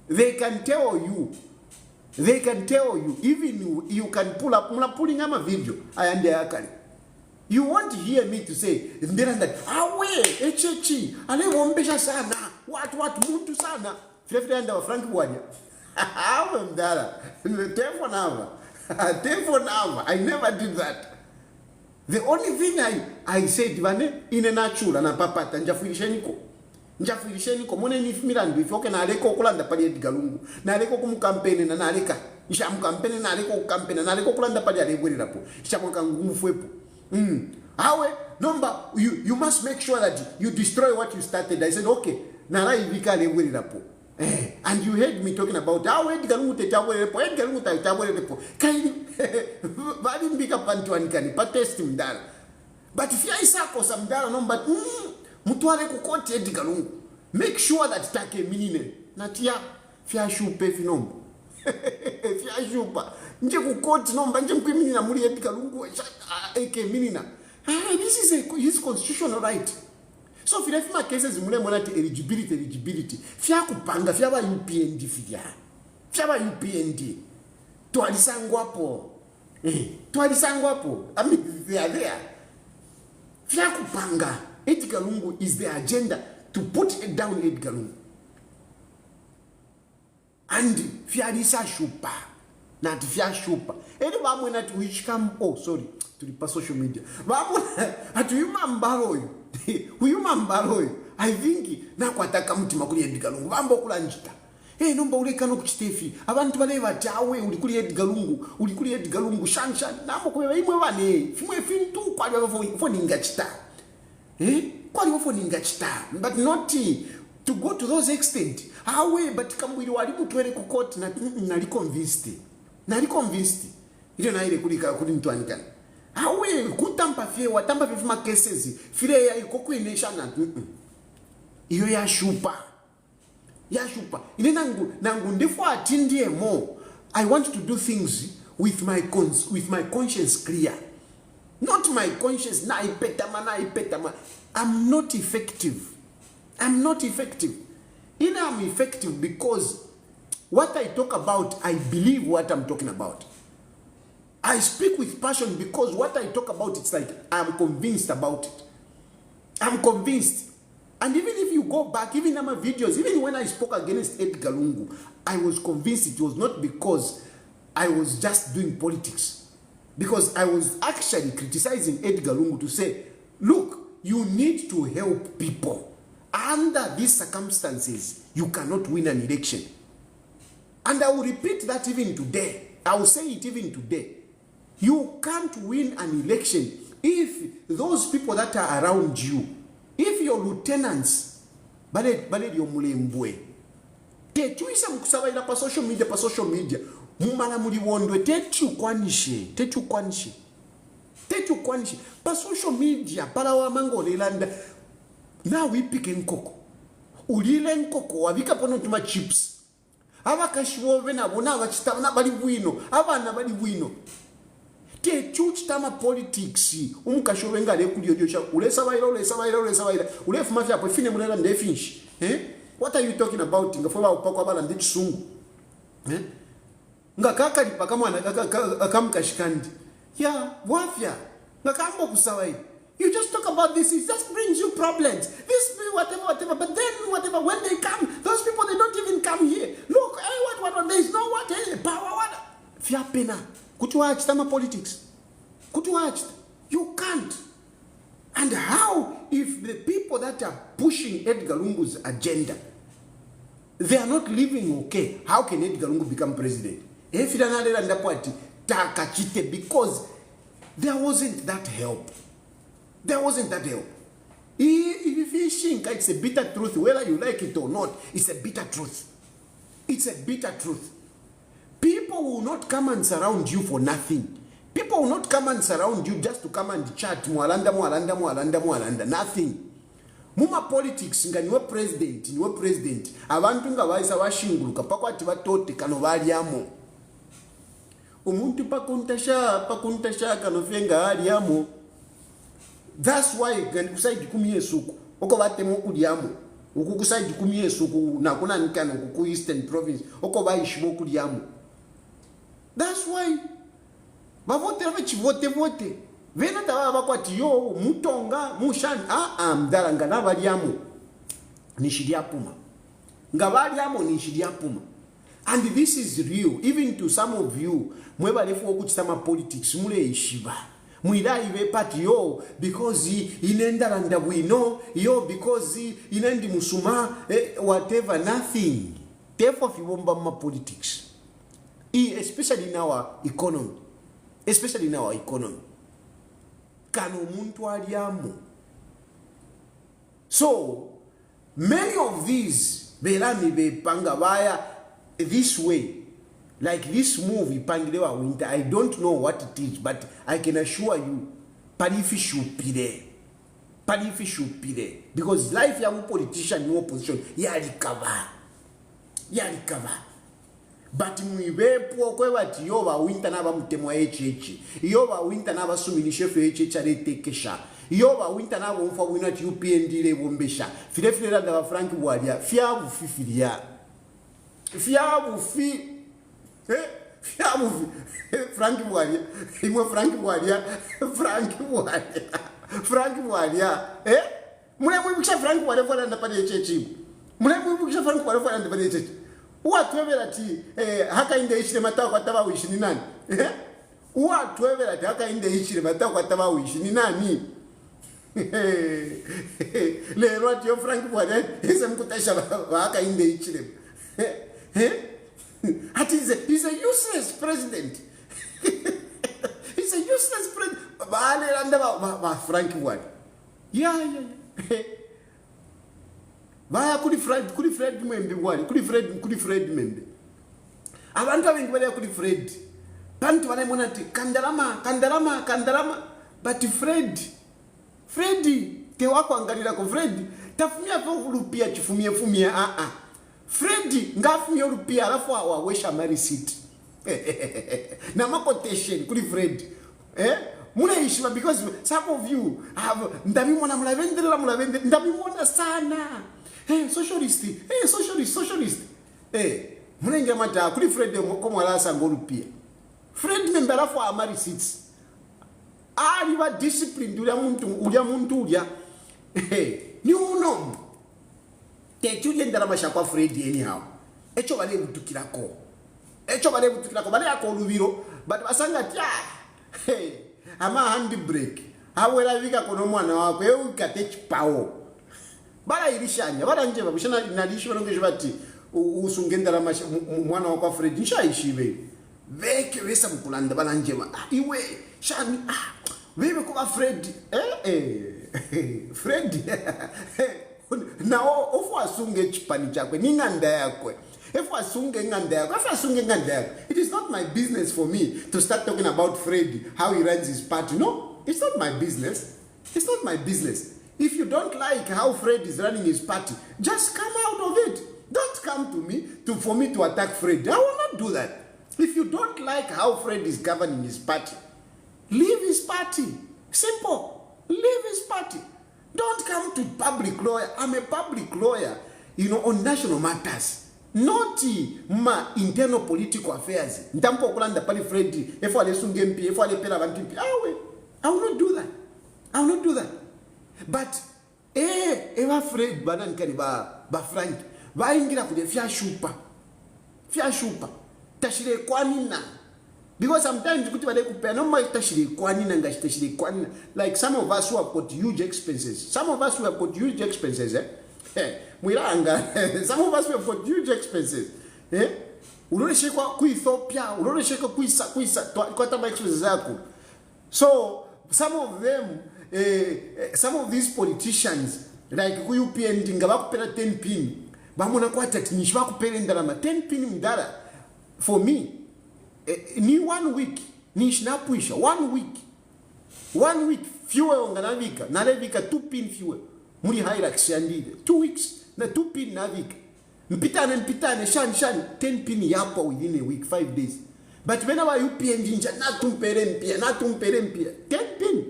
They can tell you. They can tell you. Even you can pull up. I'm pulling up a video. I am there. You want to hear me to say, what, muntu sana. Frank Bwadia. I never did that. The only thing I said, in a natural and a papata, Njafuilisheniko, mone ni Miran, before na aleko kulanda pali Edgar Lungu, na aleko kum campaign na aleka, isham campaign na aleko campaign na aleko kulanda pali alewiri rapo, isham kangumu fuepo. Awe, number, you must make sure that you destroy what you started. I said, okay, na rai vika alewiri rapo. And you heard me talking about how Edgar Lungu tetawere repo, Edgar Lungu tetawere repo. Kaini, badi mbika pantuani kani, patesti mdala. But if you isako samdala number, Mutuare kukoti Edgar Lungu. Make sure that take minine. Natia fia shupe finombo. Fia shupa. Nje kukoti nomba nje mkimini na muri Edgar Lungu eke minina. This is his constitutional right. So fia fima cases mule monati eligibility. Fia kupanga fia ba UPND fia. Fia ba UPND. twalisangwapo twalisangwapo. I mean, they are there. Fyakupanga Edgar Lungu is the agenda to put it down Edgar Lungu. And fyalisa shupa not fyashupa. Anyone when at which come, oh sorry, to the social media. At Uyumambaro, I think nakwataka mtima kuli Edgar Lungu. Bambo kulanjita. Nomba ulekano kuchitefi. Abantu baleva chawe ulikuli Edgar Lungu shanshan. Namo kuwewa imwe wane. Fimwe fintu kwa liwa ningachita. Kwa liwa ningachita. But not to go to those extent. Awe but kamwili walimu tuwele kukoti nali convinced. Ile na ile kuli mtuanikana. Awe kutampa fie watampa fima cases. File ya ikoku ineshana. Iyo ya shupa. Ine nangu ndifo atindie more. I want to do things with my conscience clear. Not my conscience na ipetama. I'm not effective. I'm effective because what I talk about, I believe what I'm talking about. I speak with passion because what I talk about, it's like I'm convinced about it. I'm convinced. And even if you go back, even in my videos, even when I spoke against Edgar Lungu, I was convinced it was not because I was just doing politics. Because I was actually criticizing Edgar Lungu to say, look, you need to help people. Under these circumstances, you cannot win an election. And I will repeat that even today. I will say it even today. You can't win an election if those people that are around you, if your lieutenants, bale yomulembwe, techuisa mkusabaila pa social media, mumala muliwondwe, techukwanishe. Pa social media, pala wa mango lelanda, na wipike nkoko. Ulile nkoko, wabika pono tuma chips. Aba kashiwove na bona abachita na bali bwino, abana bali bwino. Chama politics umukashove ngale kuliyojosha ulesa baira ulefu mafya hapo fine mulela ndefinshi what are you talking about ngafoba upako abala ndichisungu ngakaka lipaka mwana akamkashikandi ya wafya ngakambo kusawayi. You just talk about this, it just brings you problems. This whatever, but then whatever, when they come, those people, they don't even come here. Look, what, there is no what, power, what? Fiapena. Could you watch Tama politics? Could you watch? You can't. And how, if the people that are pushing Edgar Lungu's agenda, they are not living okay, how can Edgar Lungu become president? Because there wasn't that help. If you think it's a bitter truth, whether you like it or not, it's a bitter truth. People will not come and surround you for nothing. People will not come and surround you just to come and chat. Mwalanda. Nothing. Muma politics, niwe president. Abantu nga baisa washinguluka pakwati batote kano baliamo. Umuntu pakuntasha kano fenga aliamo. That's why kusaidi kumie suku. Oko batemo kuliamo. Ukukusaidi kumie suku na kuna nikano kuku Eastern Province. Oko baishimo kuliamo. That's why. Bavote vote. Vena tawa bakwati yo mutonga mushan mdalanga na baliamo. Nishiliapuma. Ngabaliamo nishiliapuma. And this is real. Even to some of you, mweba lefu okuchitama politics mule ishiba. Mwila iwe pati yo because inenda landa wino yo because inendi musuma whatever, nothing. Therefore fiwomba ma politics. Especially in our economy. Kano muntu aliamu. So many of these belani bepanga baya this way. Like this move, Ipangilewa Wynter, I don't know what it is, but I can assure you, Parifi should be there. Because life ya politician, no opposition, ya recover. But mwibepo kwe wati yoba Wynter naba mtemwa HH. Yoba Wynter naba suminishefu HH aretekesha. Yoba Wynter naba umfa wino ati UPND le bombesha. File la dawa Frank Bwalia. Fiabu fi. Fiamu Frank Walia, Imo Frank Walia, Frank Walia, eh? Muna Frank Walia for the Padiachi. Muna Frank Walia for the Padiachi. Whatever that haka in the issue mata whatever wish ni nani. Eh? Whatever that haka in the issue mata whatever wish ni nani. Le rot yo Frank Walia isem kutasha haka in the issue. Eh? He's a useless president. He's a useless president. Frank Ward. Yeah. Why could Fred member one? Could Fred member? I want to have whether could Fred. Pantu wane monati kandarama. But Freddy, te wako angalira ko Freddy. Tafumia kwa lupia chifumia. Freddy ngafumia lupia alafu awawesha mari seat. Na quotation kuli Freddy. Muna ishima because some of you have ndabimona mulavendera ndabimona sana. Socialist. Muna inga mata kuli Freddy ko mwalasa ngolupia. Freddy member alafu amari seats. Aliba discipline ulia muntu ni uno. Tetuye ndaramashya kwa Freddy anyhow. Echo bale butukirako. Bale akolubiro but basanga tya. Ama handbrake. Awela vika kono mwana wako ukate chipawo. Bala irishanya, bala njeba bushana nalishi balongeje bati usungenda ramasha mwana wako Freddy nshaishibe. Veke wesa mkulanda bala njema. Iwe shani wewe kwa Freddy. Freddy. Now, ofu asunge chipani chakwe ni nganda yakwe. Efu asunge nganda yakwe. It is not my business for me to start talking about Freddy, how he runs his party. No, it's not my business. If you don't like how Freddy is running his party, just come out of it. Don't come to me for me to attack Freddy. I will not do that. If you don't like how Freddy is governing his party, leave his party. Simple. Leave his party. Don't come to public lawyer. I'm a public lawyer, on national matters. Not my internal political affairs. Ndampo kulanda pali Freddy. If I sunge MP, if I pela bantu MP. I will not do that. But eva Fred banan kani ba Frank. Ba ingira kude fia shupa. Tashire kwanina. Because sometimes kuti bale kupea no mai tashire kwanina ngashitashire kwanina. Like some of us who have got huge expenses. Some of us who have got huge expenses, Mwiranga. Some of us who have got huge expenses. Uroreshekwa ku Ethiopia, uroreshekwa ku kwa tama expenses zako. So some of these politicians like ku UPND ngabakupela 10 pin. Bamona kwa technique bakupela ndalama 10 pin mdala. For me, ni 1 week ni shinapuisha 1 week fuel onganavika nalevika 2 pin fuel muri Hilux yandile 2 weeks na 2 pin navika mpitane shani 10 pin yapo within a week 5 days but when our UPND nja natumpere mpia 10 pin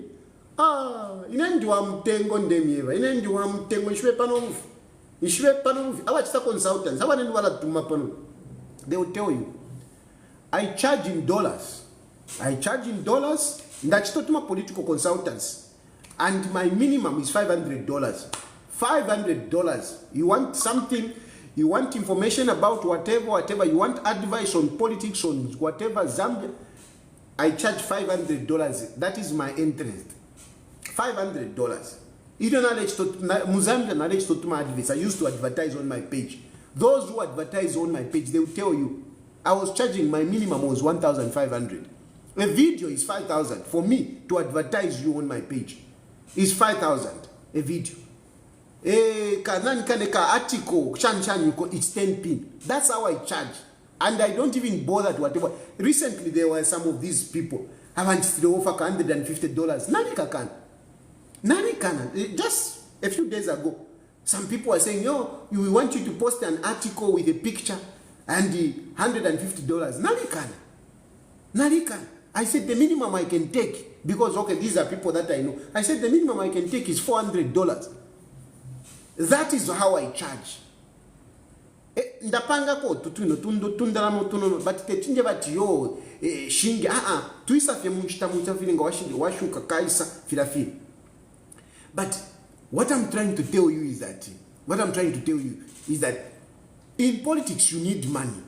inendiwa mtengo ndemieva inendiwa mtengo ishwe pano awachita consultants abaneni wala tuma pano they will tell you I charge in dollars. That's to my political consultants. And my minimum is $500. $500. You want something, you want information about whatever, you want advice on politics, on whatever, Zambia, I charge $500. That is my interest. $500. You don't know, Mozambique, my advice. I used to advertise on my page. Those who advertise on my page, they will tell you, I was charging, my minimum was 1,500. A video is 5,000. For me to advertise you on my page is 5,000. A video. Article, it's 10 pin. That's how I charge. And I don't even bother to whatever. Recently, there were some of these people. I want to offer $150. Nani can. Just a few days ago, some people are saying, we want you to post an article with a picture and the $150. Nani can. I said the minimum I can take, because okay, these are people that I know. I said the minimum I can take is $400. That is how I charge. ndapanga ko tutuno tundalamo tuno but tetinje bati yo shinge tuisafye munchitamu chafiringa washuka kaisa filafili. But what I'm trying to tell you is that in politics you need money.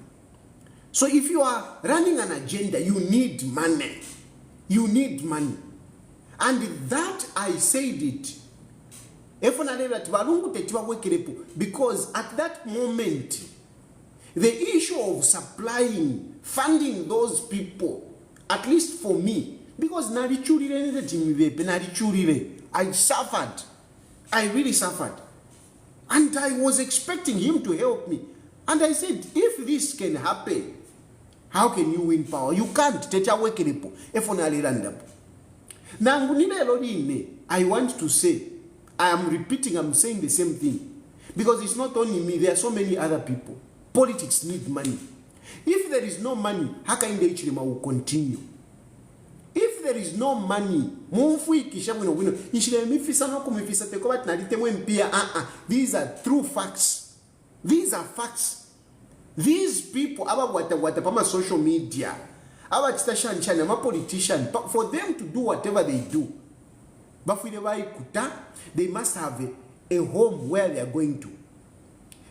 So if you are running an agenda, you need money. You need money. And that I said it. Because at that moment, the issue of funding those people, at least for me, because I suffered. I really suffered. And I was expecting him to help me. And I said, if this can happen, how can you win power? You can't. I want to say, I'm saying the same thing. Because it's not only me, there are so many other people. Politics need money. If there is no money, how can the Ichilema will continue? If there is no money, these are true facts. These are facts. These people, our social media, our politicians, for them to do whatever they do, they must have a home where they are going to.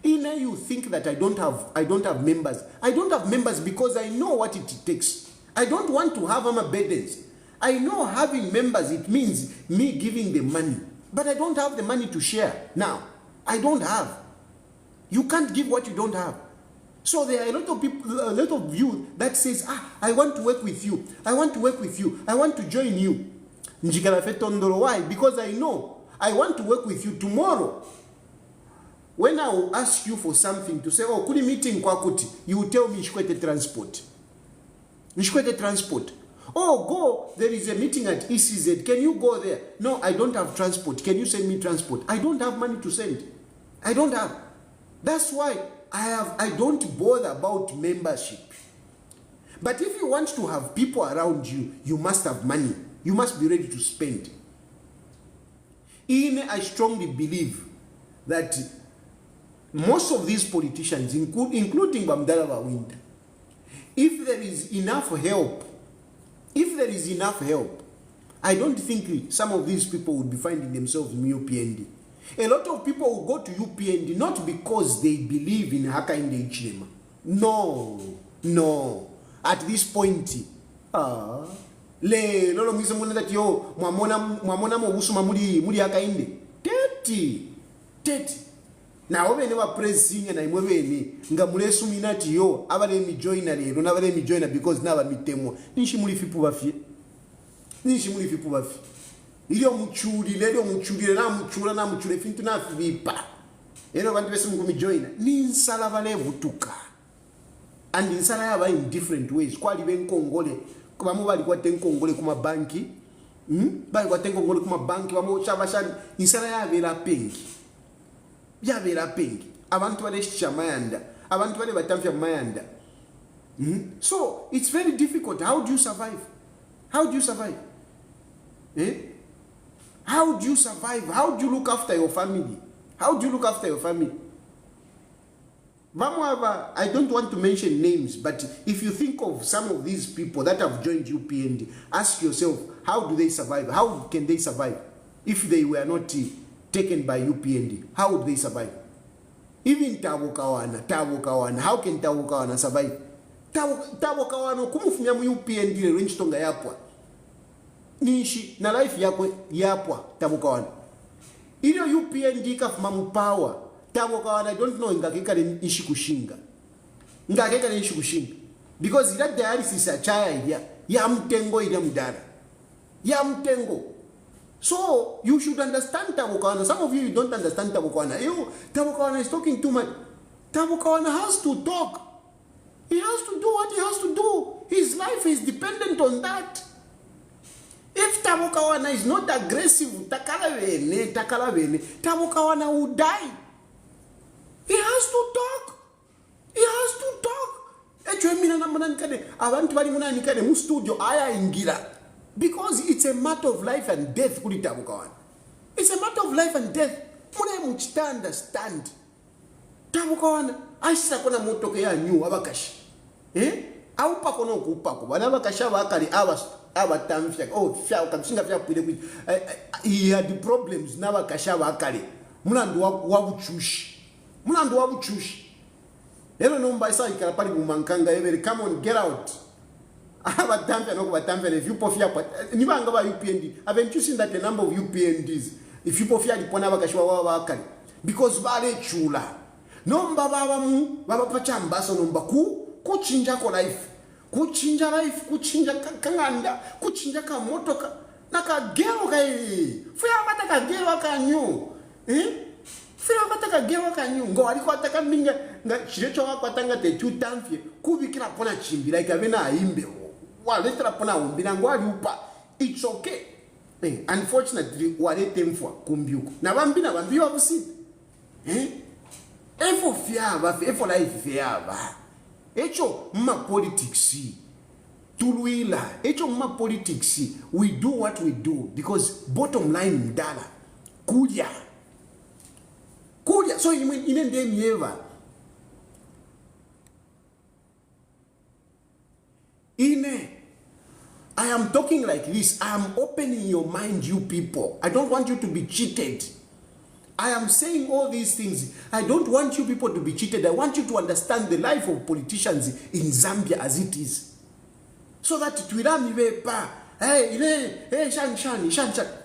You think that I don't have members. I don't have members because I know what it takes. I don't want to have burdens. I know having members, it means me giving them money. But I don't have the money to share. Now, I don't have. You can't give what you don't have. So there are a lot of people, a lot of you that says, I want to work with you. I want to work with you. I want to join you. Why? Because I know I want to work with you tomorrow. When I will ask you for something to say, kuli meeting kwa kuti, you will tell me Nishkwete transport. Nishkwete transport. Go, there is a meeting at ECZ. Can you go there? No, I don't have transport. Can you send me transport? I don't have money to send. I don't have. That's why I don't bother about membership. But if you want to have people around you, you must have money. You must be ready to spend. I strongly believe that most of these politicians, including Bamdala Wynter, if there is enough help, I don't think some of these people would be finding themselves in UPND. A lot of people will go to UPND not because they believe in Hakainde Hichilema. No. At this point, lolo mwise mwona that yo mwamona mo usuma muri Hakainde. 30. Na obene wa pressing na imwebeni nga mulesu minati yo abale mi joiner lero na abale mi joiner because na ba mitemo nishi muri fipu bafie. Ilio muchuli na muchule fintu na vipa. Ero bantu bese mu joiner ni nsala bale vutuka. And insala yaba in different ways. Kwali benkongole kuba mu bali kwa tenkongole kuma banki. Bali kwa tenkongole kuma banki bamo chabashani insala yabera pengi. Abantu bale shamayanda, abantu bale batamfya mayanda. So it's very difficult. How do you survive? How do you survive? How do you look after your family? I don't want to mention names, but if you think of some of these people that have joined UPND, ask yourself, how do they survive? How can they survive if they were not taken by UPND? How would they survive? Even Tabo Kawana, how can Tabo Kawana survive? Tabo Kawana, kumufumia mu UPND range tonga yapwa. Nishi na life yapwa Tabo Kawana. Ilo UPND kafuma mu power. Tabo Kawana, I don't know ngakeka nishi kushinga. Because that dialysis achaya ya mtengo ila mdara. Ya mtengo. So, you should understand Tabo Kawana. Some of you don't understand Tabo Kawana. Tabo Kawana is talking too much. Tabo Kawana has to talk. He has to do what he has to do. His life is dependent on that. If Tabo Kawana is not aggressive, Tabo Kawana will die. He has to talk. Because it's a matter of life and death. It's a matter of life and death. Understand. aisisa kona motoka ya nyu abakashi aupa kona okupako bana bakasha bakali abatamfya fya kabisinga fya kwile kwi he had problems n'abakasha bakali mulandu wabuchushi lero nomba isa ikala pali mumankanga evere come on get out abatamfya nokubatamfya if you pofya nibanga ba UPND haven't you seen that the number of UPNDs if you pofya lipona bakasha bakali because bale chula nomba baba pachambaso nomba kuchinja ko life kuchinja kanganda kuchinja ka motoka nakagero kai fuya bataka gero kanyu fuya bataka gero kanyu ngo aliko ataka minga nga chirecho wakwatanga te chutamfye kubikira pona chimbira ikavena aimbe waletra pona umbira ngo ali upa it's okay unfortunately waletemfwa kumbyuko na bambi wabusi efo fiaba efo life fiaba echo ma politics tulwila echo ma politics we do what we do because bottom line mdala kuja so inende mieva I am talking like this. I am opening your mind, you people. I don't want you to be cheated. I am saying all these things. I don't want you people to be cheated. I want you to understand the life of politicians in Zambia as it is. So that it will not be shan.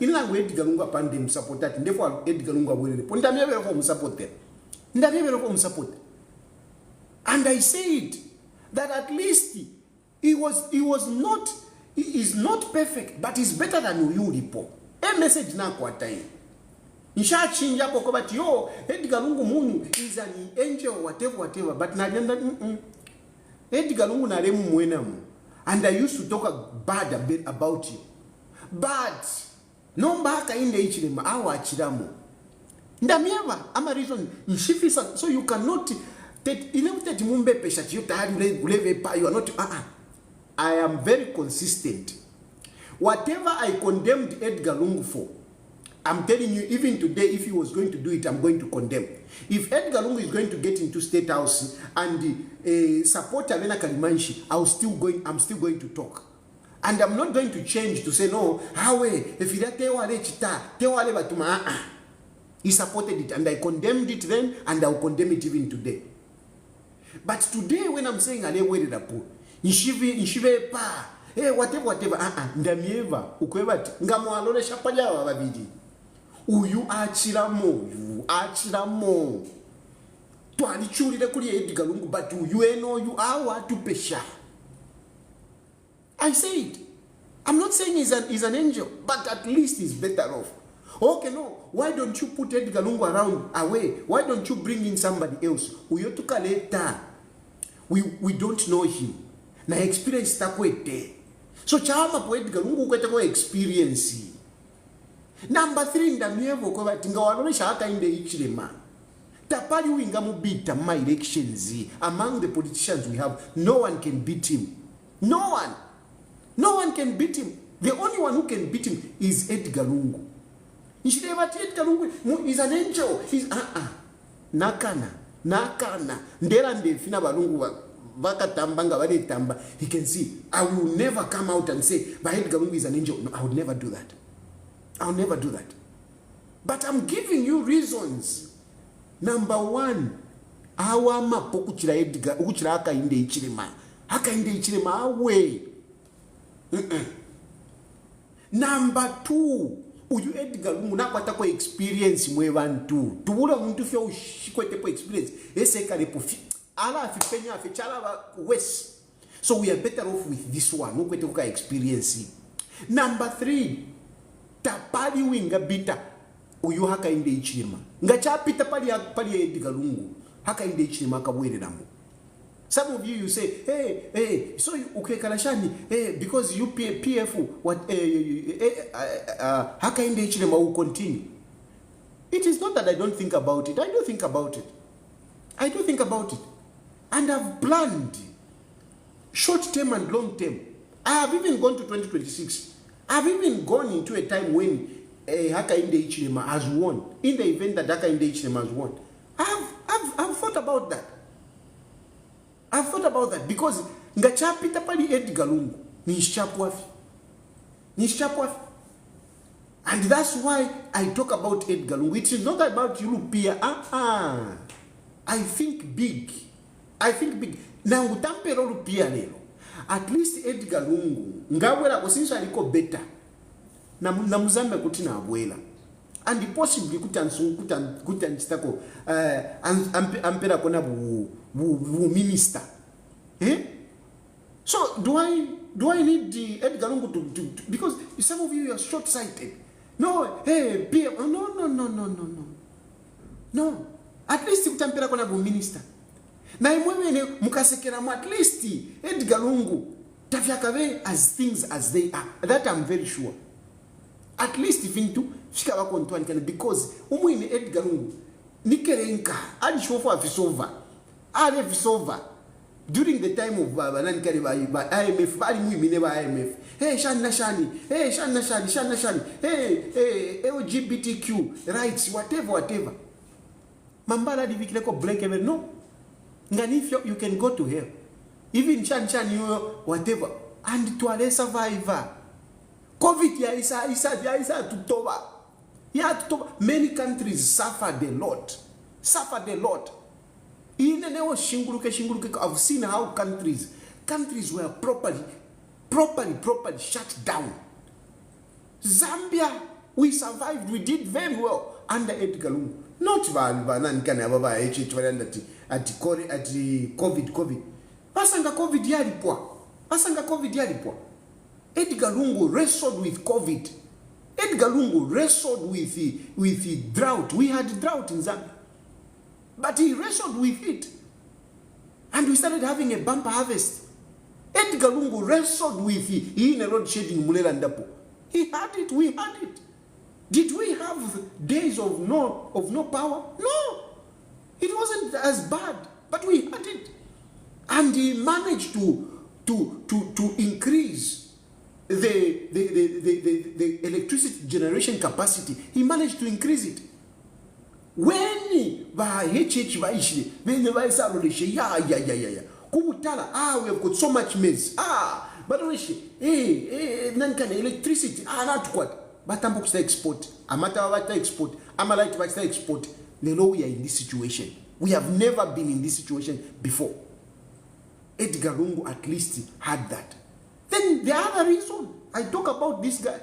Ila Edgar Lungu pandem support that. Therefore Edgar Lungu will ndamebe ko support them. Ndamebe ko support. And I said that at least he is not perfect, but he's better than you people. A message na kwa time. Nisha chinja poko but yo Edgar Lungu munu is an angel whatever but na Edgar Lungu na remu mwenamu. And I used to talk bad a bit about you. But no baka in the ichilema awa achiramu. Ndamieva ama reason nshifisa so you cannot take mumbe pesha you are not I am very consistent. Whatever I condemned Edgar Lungu for, I'm telling you, even today, if he was going to do it, I'm going to condemn. If Edgar Lungu is going to get into State House and support Alena Kalimanshi, I'm still going to talk. And I'm not going to change to say, no, if he supported it, and I condemned it then, and I'll condemn it even today. But today, when I'm saying, Nishive pa, whatever, ndamieva, ukwebati, ngamualole shapanya wa babidi. Uyu achiramo. Tuani chuli de kuli Edgar Lungu, but you you are to pesha. I said, I'm not saying he's an angel, but at least he's better off. Okay, no, why don't you put Edgar Lungu around away? Why don't you bring in somebody else? Uyotuka later. We don't know him. Na experience takwete. So chama po Edgar Lungu kwete ko experience. Number 3 ndamyevo ko batinga walonesha hata inde ichilema. Tapali winga mubita my elections among the politicians we have. No one can beat him. No one can beat him. The only one who can beat him is Edgar Lungu. Nishideva Edgar Lungu is an angel. He's nakana. Ndera ndefina balungu vakatambanga vale tamba. He can see. I will never come out and say, but Edgar Lungu is an angel. No, I would never do that. I'll never do that. But I'm giving you reasons. Number 1, awa mapo kuchira Edgar, kuchira haka inde ichilema. Haka inde ichilema awe. Number 2, uyu Edgar Lungu nakwata kwa experience mwevantu. Tubula muntu fya ushikwete kwa experience. Ese kare pofi. Ala afipenya afechala west. So we are better off with this one. Nukwete kwa experience. Number 3, tapali winga bita uyu haka inde ichilema. Ngacha pita pali Edgar Lungu. Haka inde ichilema kabwele namu. Some of you say, hey, so okay, Kalashani, because you PF, haka inde ichilema will continue. It is not that I don't think about it. I do think about it. And I've planned short term and long term. I have even gone to 2026. I've even gone into a time when haka inde ichilema has won. In the event that haka inde ichilema has won. I've thought about that. I've thought about that because ngachapita pali Edgar Lungu nishapwafi. And that's why I talk about Edgar Lungu. It is not about Europea. I think big. Na utampero Europea lelo. At least Edgar Lungu ngawela kusinso aliko better. Na muzambe kuti na abwela. And possibly kutanchitako ampera kona bu minister. So do I need the Edgar Lungu to because some of you are short-sighted. No, hey, no. At least kutampera kona bu minister. Na imwene mukasekera mu at least Edgar Lungu tafyakabe as things as they are. That I'm very sure. At least vintu fika wako ntwani kana because umwine Edgar Lungu nikerenka ali shofu afisova. Ale visova. During the time of Banankari by IMF, bali mwimine by IMF. Hey, shani. Hey, LGBTQ rights, whatever. Mambala divikileko blank even no. And if you can go to hell. Even shan you whatever. And to a survivor. COVID ya isa tutoba. Ya tutoba. Many countries suffered a lot. I've seen how countries were properly shut down. Zambia, we survived. We did very well under Edgar Lungu. Not at COVID. Pasanga COVID yalipwa. Edgar Lungu wrestled with COVID. Edgar Lungu wrestled with the drought. We had drought in Zambia. But he wrestled with it. And we started having a bumper harvest. Edgar Lungu wrestled with it. He in a road shedding Mulela Ndapo. He had it, we had it. Did we have days of no power? No. It wasn't as bad, but we had it. And he managed to increase the electricity generation capacity. He managed to increase it. When ba HH ba ishile, when ba isa rolishe, yeah. Kubutala, we have got so much maize. But nankana electricity, not what. Batambo kusta export, amata wata export, amalite wata export. Lelo we are in this situation. We have never been in this situation before. Edgar Lungu at least had that. Then the other reason I talk about this guy,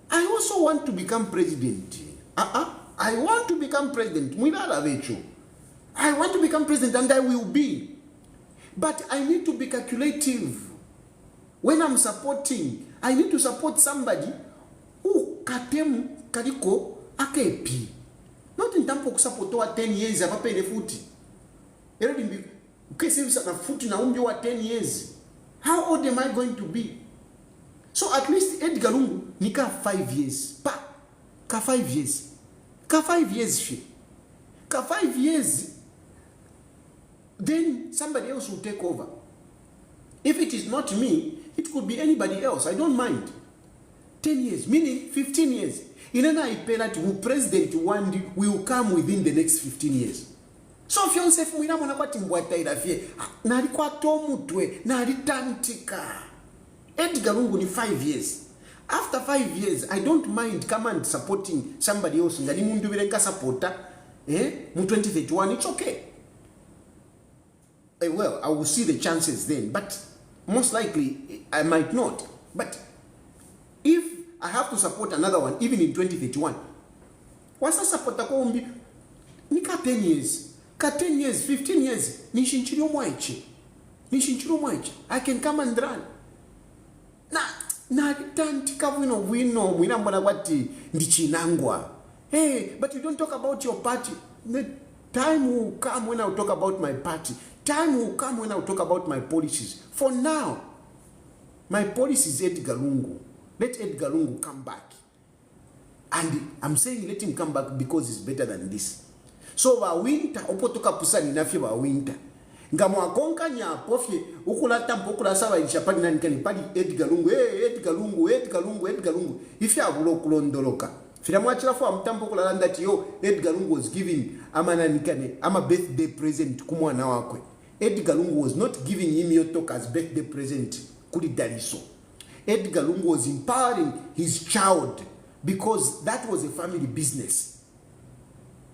I also want to become president. I want to become president. I want to become president and I will be. But I need to be calculative. When I'm supporting, I need to support somebody who katemu kaliko akepi. Not in terms of support 10 years, I pay the footy. Na 10 years. How old am I going to be? So at least Edgar Lungu nika 5 years. Ka 5 years. Ka 5 years. Then somebody else will take over. If it is not me, it could be anybody else. I don't mind. 10 years, meaning 15 years. Inena ipela to president one will come within the next 15 years. So if you say mwina mwana kwa timbwata ilafie, na alikuwa tomutwe, na alitantika. Edgar Lungu ni 5 years. After 5 years, I don't mind come and supporting somebody else. Ngani mundu vilenka supporta, mu 2031, it's okay. Well, I will see the chances then, but most likely I might not. But if I have to support another one, even in 2031, wasa supporta kwa umbi, nika 10 years. Ka 10 years, 15 years, nishinchiro mwaichi. I can come and run. Na tantika wino, mwina mbona wati ndichinangwa. Hey, but you don't talk about your party. The time will come when I'll talk about my party. Time will come when I'll talk about my policies. For now, my policy is Edgar Lungu. Let Edgar Lungu come back. And I'm saying let him come back because it's better than this. So Wynter, opotoka pusani nafye Wynter. Ngamwa konka nya pofye ukulata mpokula sawa inshapani na nikani padi Edgar Lungu. Edgar Lungu. If you have kulondoloka. Fila mwachila fwa mtampo kula landati yo Edgar Lungu was giving ama birthday present kumwana wakwe. Edgar Lungu was not giving him Yotok as birthday present kuli Daliso. Edgar Lungu was empowering his child because that was a family business.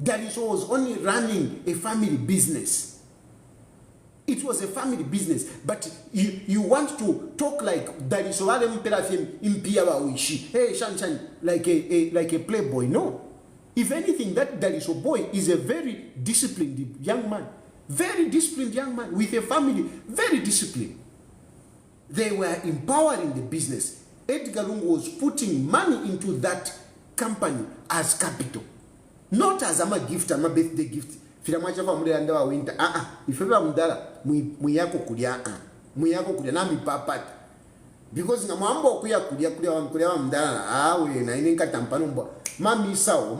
Daliso was only running a family business. It was a family business, but you want to talk like Daliso wale mpelafim impiawa uishi. Hey, Shan, like a playboy. No. If anything, that Daliso boy is a very disciplined young man. Very disciplined young man with a family, very disciplined. They were empowering the business. Edgar Lungu was putting money into that company as capital. Not as a gift, a birthday gift. Filamacha family and our winter. If ever mudala, muyako kudia, nami papat. Because namambo kuya mdala, we na ininka tampanumba. Mami sao.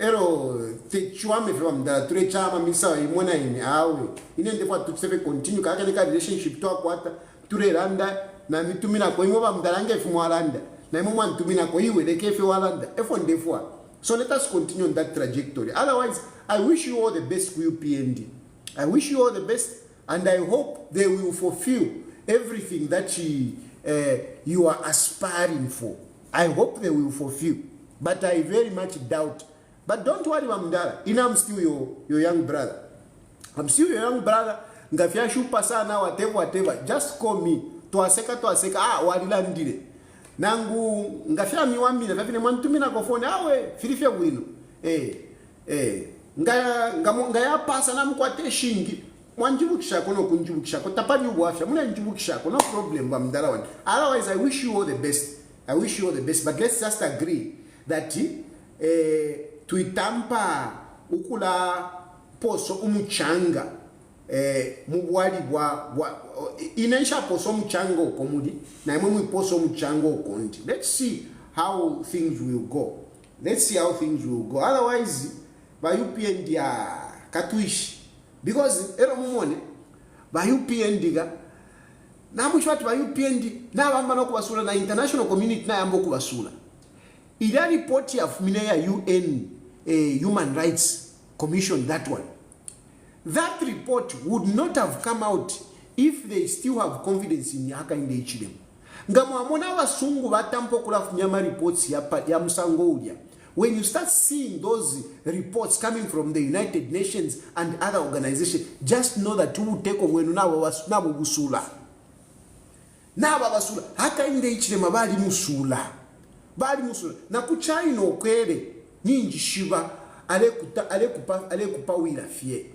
Ero te chuame from the three chama misa imona ini awe inende kwa tutseve continue kaka nika relationship to akwata ture randa na mitumina ko imoba mdarange fumo alanda na imo mwantumina ko iwe lekefe walanda efondefwa. So let us continue on that trajectory. Otherwise, I wish you all the best for UPND. I wish you all the best, and I hope they will fulfill everything that you are aspiring for. I hope they will fulfill, but I very much doubt. But don't worry, Mamdala. I'm still your young brother. I'm still your young brother. Ngafia shupa sana whatever. Just call me. Tuaseka. Walila ndile. Nangu ngafia miwambi na vile mwantumina kofone awe filifia wino. Ngaya pasa na mkwate shingi. Mwanjibukishako no kunjibukishako. Tapani ubuafia. Muna njibukishako. No problem, Mamdala one. Otherwise, I wish you all the best. But let's just agree that tuitampa ukula poso umuchanga mubwali inaisha poso umuchanga okomudi na imwe poso umuchanga okondi. Let's see how things will go. Otherwise ba UPND ya katuishi because ero mumone ba UPND ga na mushwati ba UPND na bamba no kubasula na international community na yambo kubasula. Ila report ya fumine ya UN Human Rights Commission, that report would not have come out if they still have confidence in Hakainde Hichilema. Ngamwamona wasungu batampo kula funyama reports ya musango ulia. When you start seeing those reports coming from the United Nations and other organizations, just know that you will take away nabo busula. Hakainde Hichilema bali musula. Na kuchaino kwele ninji shiba alekupa wila fie.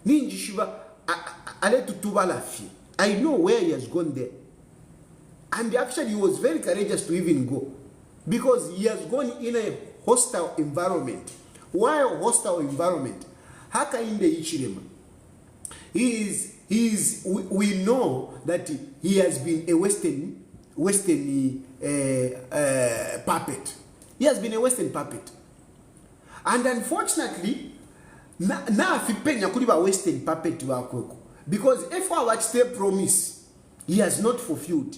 Ninji shiba tutuba la fie. I know where he has gone there. And actually he was very courageous to even go. Because he has gone in a hostile environment. Why a hostile environment? Hakainde Hichilema. We know that he has been a Western puppet. He has been a Western puppet. And unfortunately, na fipenya kuliba Western puppet wakweko. Because if our stay promise, he has not fulfilled.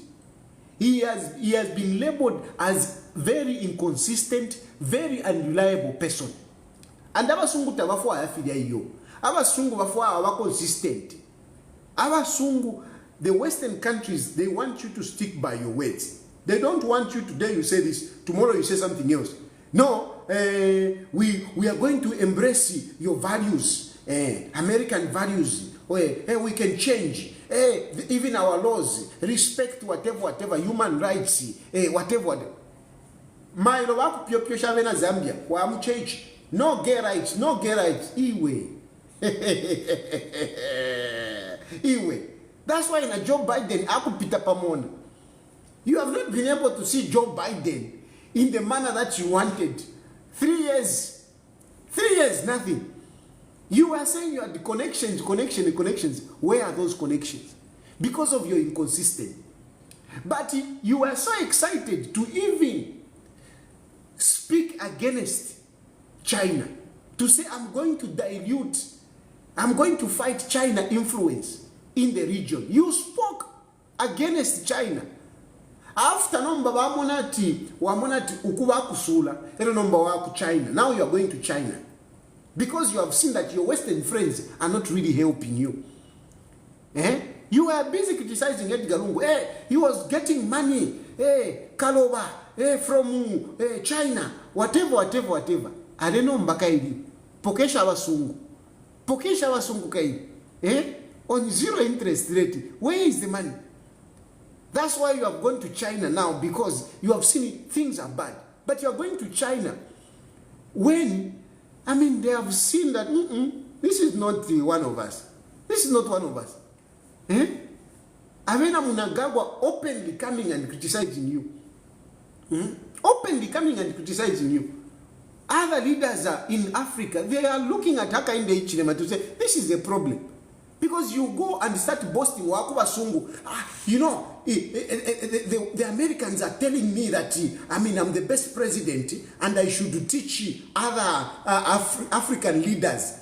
He has been labeled as very inconsistent, very unreliable person. And abasungu tabafwa afidia iyo. Abasungu bafwa awa consistent. Abasungu, the Western countries, they want you to stick by your words. They don't want you today you say this, tomorrow you say something else. No, we are going to embrace your values, American values. We can change. Even our laws, respect whatever, human rights, whatever. Mailo waku pio shave na Zambia, wa amuchechi. No gay rights. Iwe. That's why in a Joe Biden, akupita pamona. You have not been able to see Joe Biden in the manner that you wanted. 3 years. 3 years, nothing. You are saying you are the connections. Where are those connections? Because of your inconsistency. But you were so excited to even speak against China. To say, I'm going to fight China influence in the region. You spoke against China. After number wamonati ukuba kusula, ero number waku China. Now you are going to China. because you have seen that your Western friends are not really helping you. You were busy criticizing Edgar Lungu. He was getting money, Kaloba, from China, whatever. I don't know mbakaili. Pokesha wasungu kaili. On zero interest rate. Where is the money? That's why you have gone to China now, because you have seen things are bad. But you are going to China when, they have seen that this is not one of us. This is not one of us. Avena Mnangagwa openly coming and criticizing you. Openly coming and criticizing you. Other leaders are in Africa, they are looking at Hakainde Hichilema to say, this is a problem. Because you go and start boasting, Wakuba Sungu, the Americans are telling me that, I'm the best president and I should teach other African leaders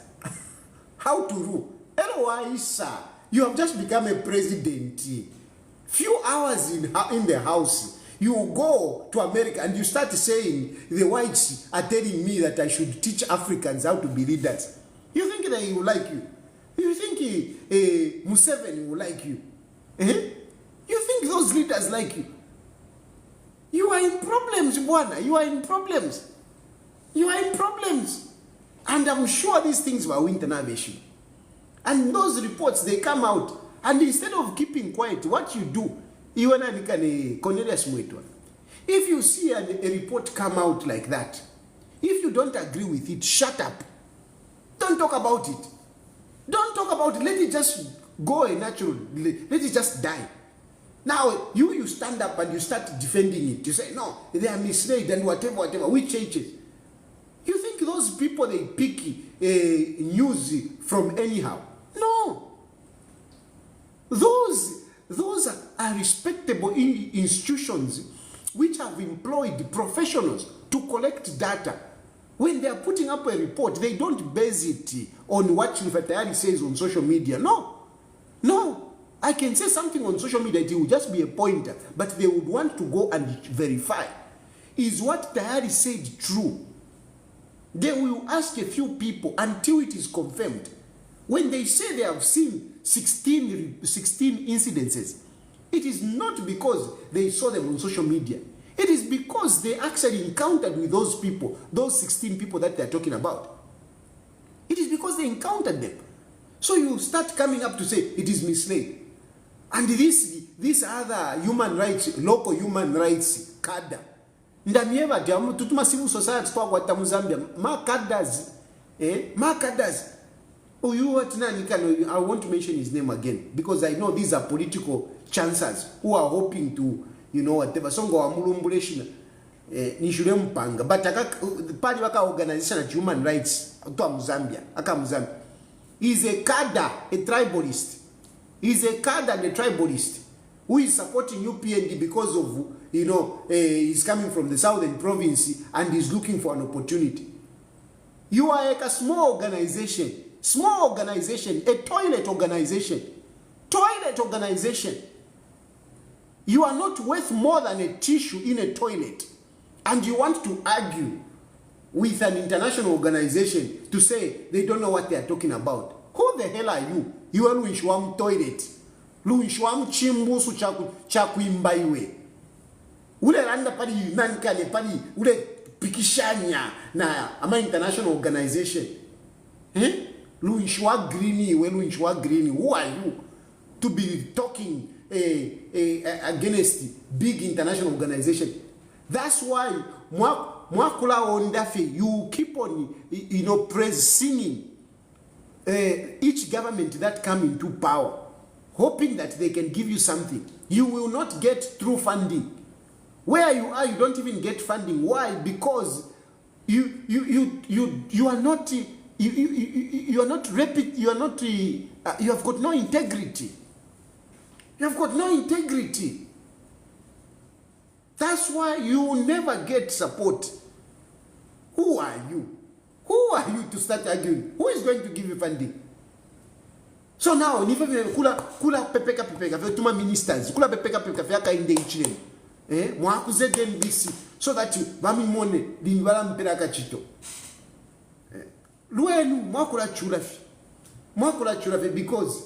how to rule. Otherwise, sir, you have just become a president. Few hours in the house, you go to America and you start saying, the whites are telling me that I should teach Africans how to be leaders. You think that he will like you? You think Museveni will like you? You think those leaders like you? You are in problems, Bwana. You are in problems. You are in problems. And I'm sure these things were Wynter Kabimba. And those reports, they come out. And instead of keeping quiet, what you do, Cornelius Mwetwa, if you see a report come out like that, if you don't agree with it, shut up. Don't talk about it. Don't talk about it. Let it just go a natural. Let it just die. Now, you stand up and you start defending it. You say, no, they are misled and whatever. Which changes? You think those people, they pick news from anyhow? No. Those are respectable institutions which have employed professionals to collect data. When they are putting up a report, they don't base it on what Fatayari says on social media. No. I can say something on social media, it will just be a pointer, but they would want to go and verify. Is what Tayari said true? They will ask a few people until it is confirmed. When they say they have seen 16 incidences, it is not because they saw them on social media. It is because they actually encountered with those people, those 16 people that they are talking about. It is because they encountered them. So you start coming up to say it is misled. And this other human rights, local human rights, kada. Ndamieva jamu tutuma civil society kwa watamu Zambia. Makadas. Oh, you what I want to mention his name again because I know these are political chancers who are hoping to, whatever. Songo wa mulumbuleshina nishule mpanga. But pali waka organization at human rights to Muzambia. Aka Muzambia. He's a kada, a tribalist. He's a kada and a tribalist who is supporting UPND because of, he's coming from the southern province and he's looking for an opportunity. You are like a small organization, a toilet organization. You are not worth more than a tissue in a toilet. And you want to argue with an international organization to say they don't know what they are talking about. Who the hell are you? You are Luishwam toilet. Luishwam chimbusu chakuimba iwe. Ule randa pali nankale pali ule pikishanya na ama international organization. Luishwa Greeny, Luishwa Greeny. Who are you to be talking against big international organization? That's why Mwakula Ondafe, you keep on singing each government that come into power, hoping that they can give you something. You will not get true funding. Where you are, you don't even get funding. Why? Because you are not you have got no integrity. You have got no integrity. That's why you will never get support. Who are you? Who are you to start arguing? Who is going to give you funding? So now, kula pepeka tuma ministers, kula pepeka fiaka inde ichileni. Mwakuze NBC so that you vami mone dinwala mpera kachito. Lwenu mwakula chulafi because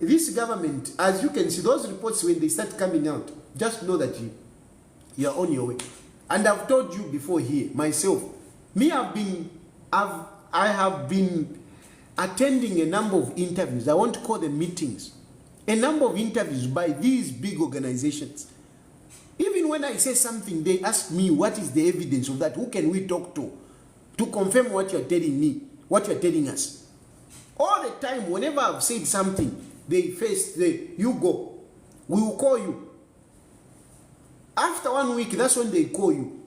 this government, as you can see, those reports when they start coming out, just know that you are on your way. And I've told you before here, myself, I have been attending a number of interviews. I won't call them meetings. A number of interviews by these big organizations. Even when I say something, they ask me, what is the evidence of that? Who can we talk to confirm what you're telling me, what you're telling us? All the time, whenever I've said something, you go. We will call you. After 1 week, that's when they call you.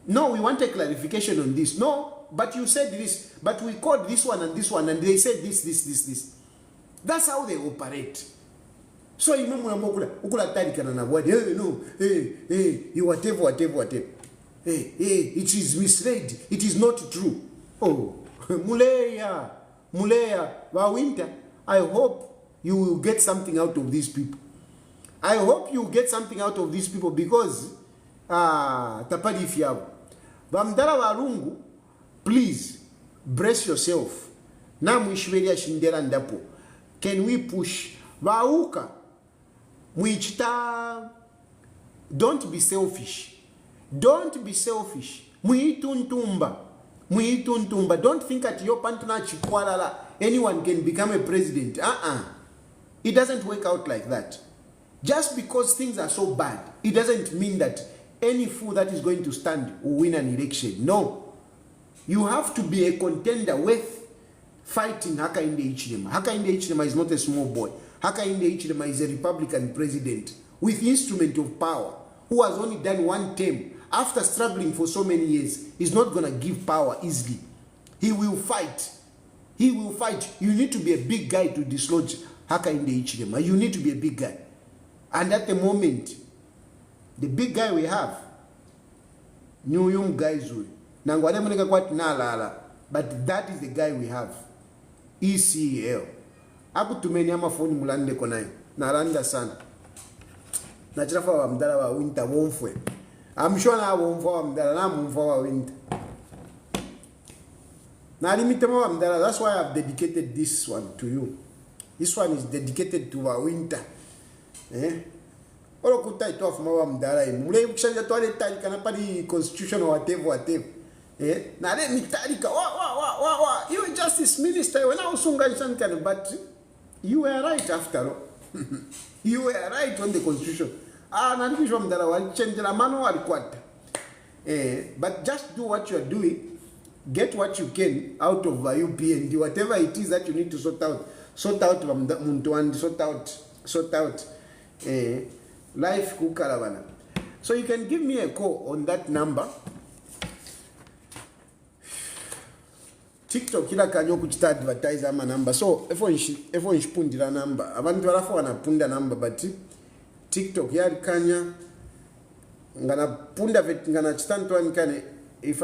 No, we want a clarification on this. No, but you said this, but we called this one, and they said this. That's how they operate. So you know, whatever. It is misled. It is not true. Oh, Muleya, Wynter, I hope you will get something out of these people. I hope you get something out of these people because tapali ifyabo. Bamdala walungu, please brace yourself. Na mwishweria shindera ndapo. Can we push? Wauka. Mwichita. Don't be selfish. Don't be selfish. Muituntumba. Don't think at your pantuna chikwalala anyone can become a president. It doesn't work out like that. Just because things are so bad, it doesn't mean that any fool that is going to stand will win an election. No. You have to be a contender with fighting Hakainde Hichilema. Hakainde Hichilema is not a small boy. Hakainde Hichilema is a Republican president with instrument of power who has only done one term. After struggling for so many years, he's not going to give power easily. He will fight. He will fight. You need to be a big guy to dislodge Hakainde Hichilema. You need to be a big guy. And at the moment, the big guy we have, new young guys, but that is the guy we have. ECL. Abu tumeni ama phone mulande konayo. Naranda sana. Nachirafa wa mdala wa Wynter wonfwe. I'm sure na wonfwa wa mdala na mumfwa wa Wynter. Na limitema wa mdala. That's why I've dedicated this one to you. This one is dedicated to wa Wynter. Olo kuta ito of mawa mdala mule ukishanja toale tarika na pali constitution or whatever. Na le mitarika you were justice minister when I was sunga but you were right after all. You were right on the constitution. Na ndivyo mdala wali change la mano walikwata. But just do what you are doing. Get what you can out of UPND, whatever it is that you need to sort out. Sort out life kukaravana. So you can give me a call on that number. TikTok kila kanyo kuchita advertise ama number. So efo nshipundira number. Abantu walafu wanapunda number but TikTok yari kanya ngana punda vet ngana chitanto anikane if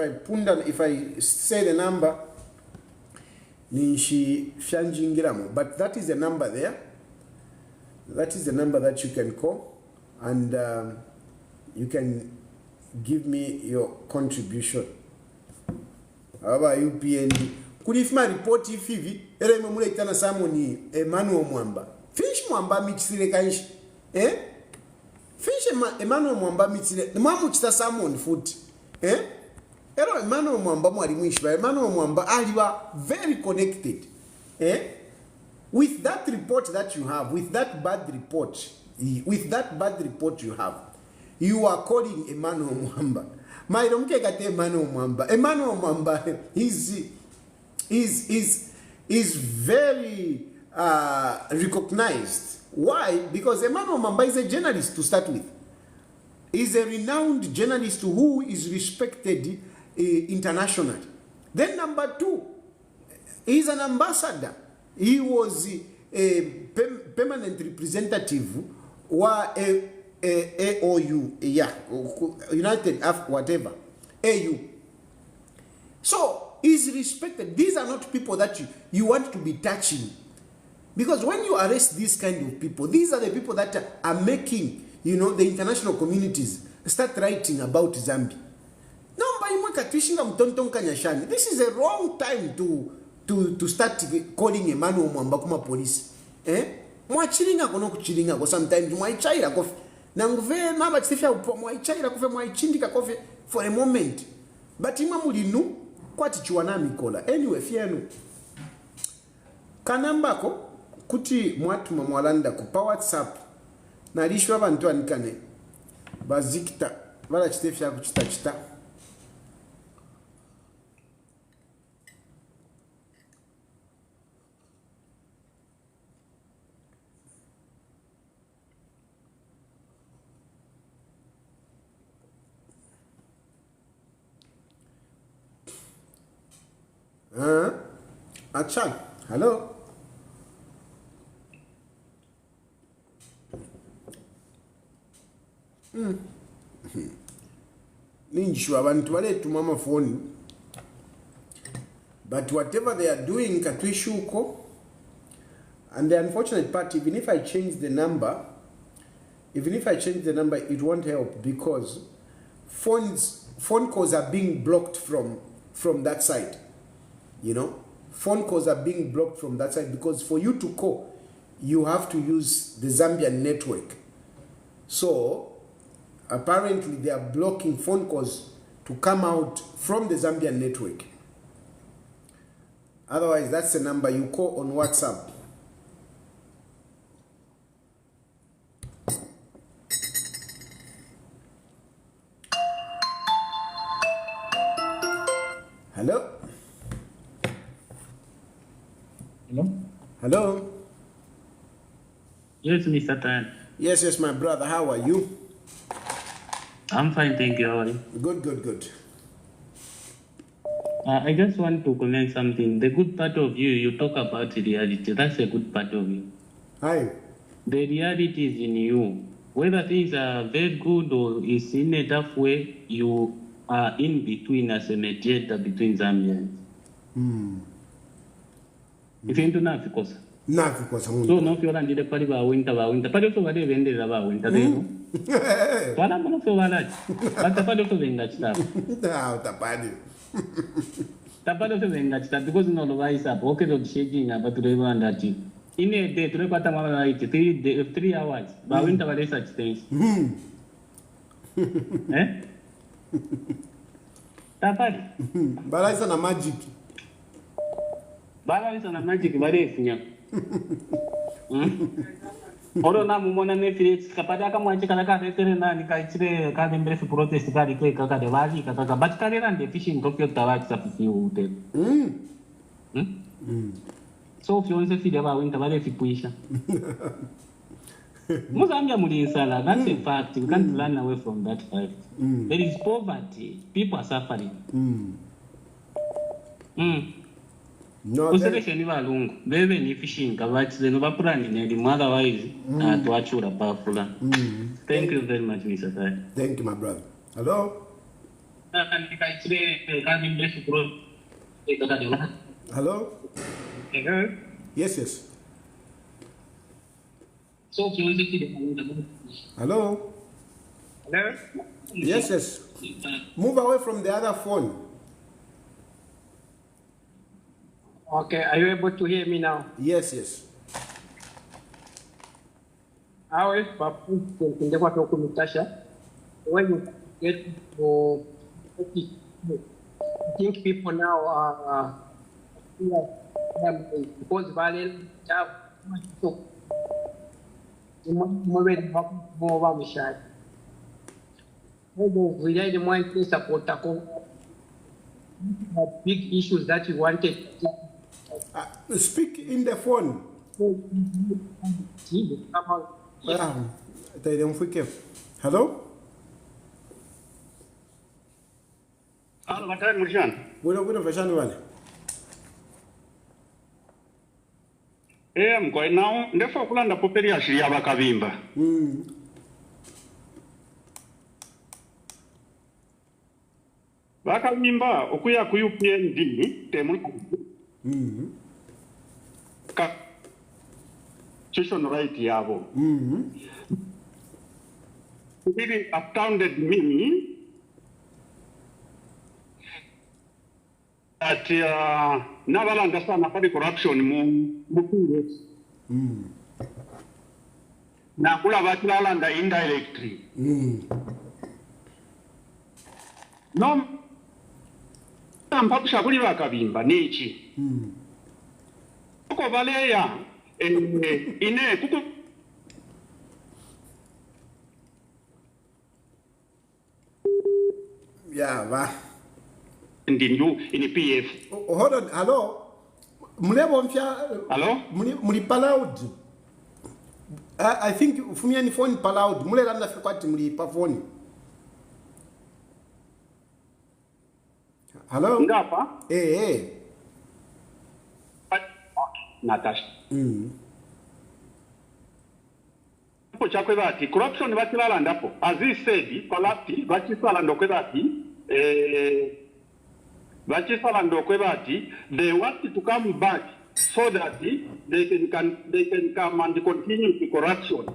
I say the number nishi fyanjingiramo, but that is the number there. That is the number that you can call and you can give me your contribution. Aba UPND kulifima report ifivi ere memule itana samoni Emmanuel Mwamba fish Mwamba mixile kanshi fish Emmanuel Mwamba mixile mwamu chita samoni foot ero Emmanuel Mwamba mwali mwishba Emmanuel Mwamba aliwa very connected with that report that you have, with that bad report you have, you are calling Emmanuel Mwamba. My domke kate Emmanuel Mwamba. Emmanuel Mwamba is very recognized. Why? Because Emmanuel Mwamba is a journalist to start with. He's a renowned journalist who is respected internationally. Then number two, he's an ambassador. He was a permanent representative wa AOU, United Af whatever, AU. So he's respected. These are not people that you want to be touching, because when you arrest these kind of people, these are the people that are making the international communities start writing about Zambia. No, katwishinga mtontonka nyashani. This is a wrong time to start calling a man omwamba kuma police. Mwachilinga kono kuchilinga ko sometimes mwaichaira kofi. Nanguve maba chifya mwaichaira kofi mwaichindika kofi for a moment. But imwe mulinu kwati chiwana mikola. Anyway, fienu. Kanambako kuti mwatuma mwalanda ku pa WhatsApp na lishwa bantu anikane bazikita bala chitefya kuchita. Acha, hello. Ninjishwa abantu baletu mama phone. But whatever they are doing katwishuko. And the unfortunate part, even if I change the number, it won't help because phone calls are being blocked from that side. You know, phone calls are being blocked from that side because for you to call, you have to use the Zambian network. So apparently they are blocking phone calls to come out from the Zambian network. Otherwise, that's the number you call on WhatsApp. Hello? Hello? Hello? Yes, Mr. Tan. Yes, my brother. How are you? I'm fine, thank you. How are you? Good. I just want to comment something. The good part of you talk about reality. That's a good part of you. Hi. The reality is in you. Whether things are very good or is in a tough way, you are in between as a mediator between Zambians. If you don't know, because. So no feel and the party about winter. But also what they vended about winter. What I'm going to feel like. But the party also vended stuff. No, the party. The party also vended stuff because no otherwise up. Okay, the shaking about the river and that. In a day, 3 hours. But winter was such things. Tapari. Bala is on a magic. Bala is on a magic, very Oro na mumona ne Felix kapata kama chikala ka retere na nikaichire ka membre fi protest ka rike ka de wali ka ka but kare ran de fishing tokyo tawa sa fi ute. So fi onse fi de ba winter bare fi puisha. Mozambia muli insala, that's a fact. You can't run away from that fact. There is poverty. People are suffering. No, Consideration valungu. Bebe ni fishing kabati zeno bapurani neli otherwise tuachura pafula. Thank you very much, Mr. Tai. Thank you, my brother. Hello? Hello? Hello? Yes. So Hello? Hello? Yes. Move away from the other phone. Okay, are you able to hear me now? Yes. How is Papu Tasha? When you get to I think people now are because violent have so more shy. We had more support big issues that you wanted. Speak in the phone. Hello? Hello, Matai Murshan. Bueno, fashion wale. I'm going now. Therefore, Kulanda Poperia Shriaba Kabimba. Bakabimba, Okuya ku UPND, Temu. Constitution right yabo. He astounded me that n'abalanda sana pali corruption mu PF. Nakulaba tilalanda indirectly. No mpapusha kuli bakabimba niki. Ko baleya ine kuku yeah va in PF. Hold on, hello. Mulebo mpya. Hello? Muli paloud. I think fumi any phone paloud. Mule landa fikwati muli pa phone. Hello? Ngapa? Eh. Natasha. Chakwe bati corruption batilala ndapo. As he said, palati bachisala ndokwe bati they want to come back so that they can come and continue the corruption.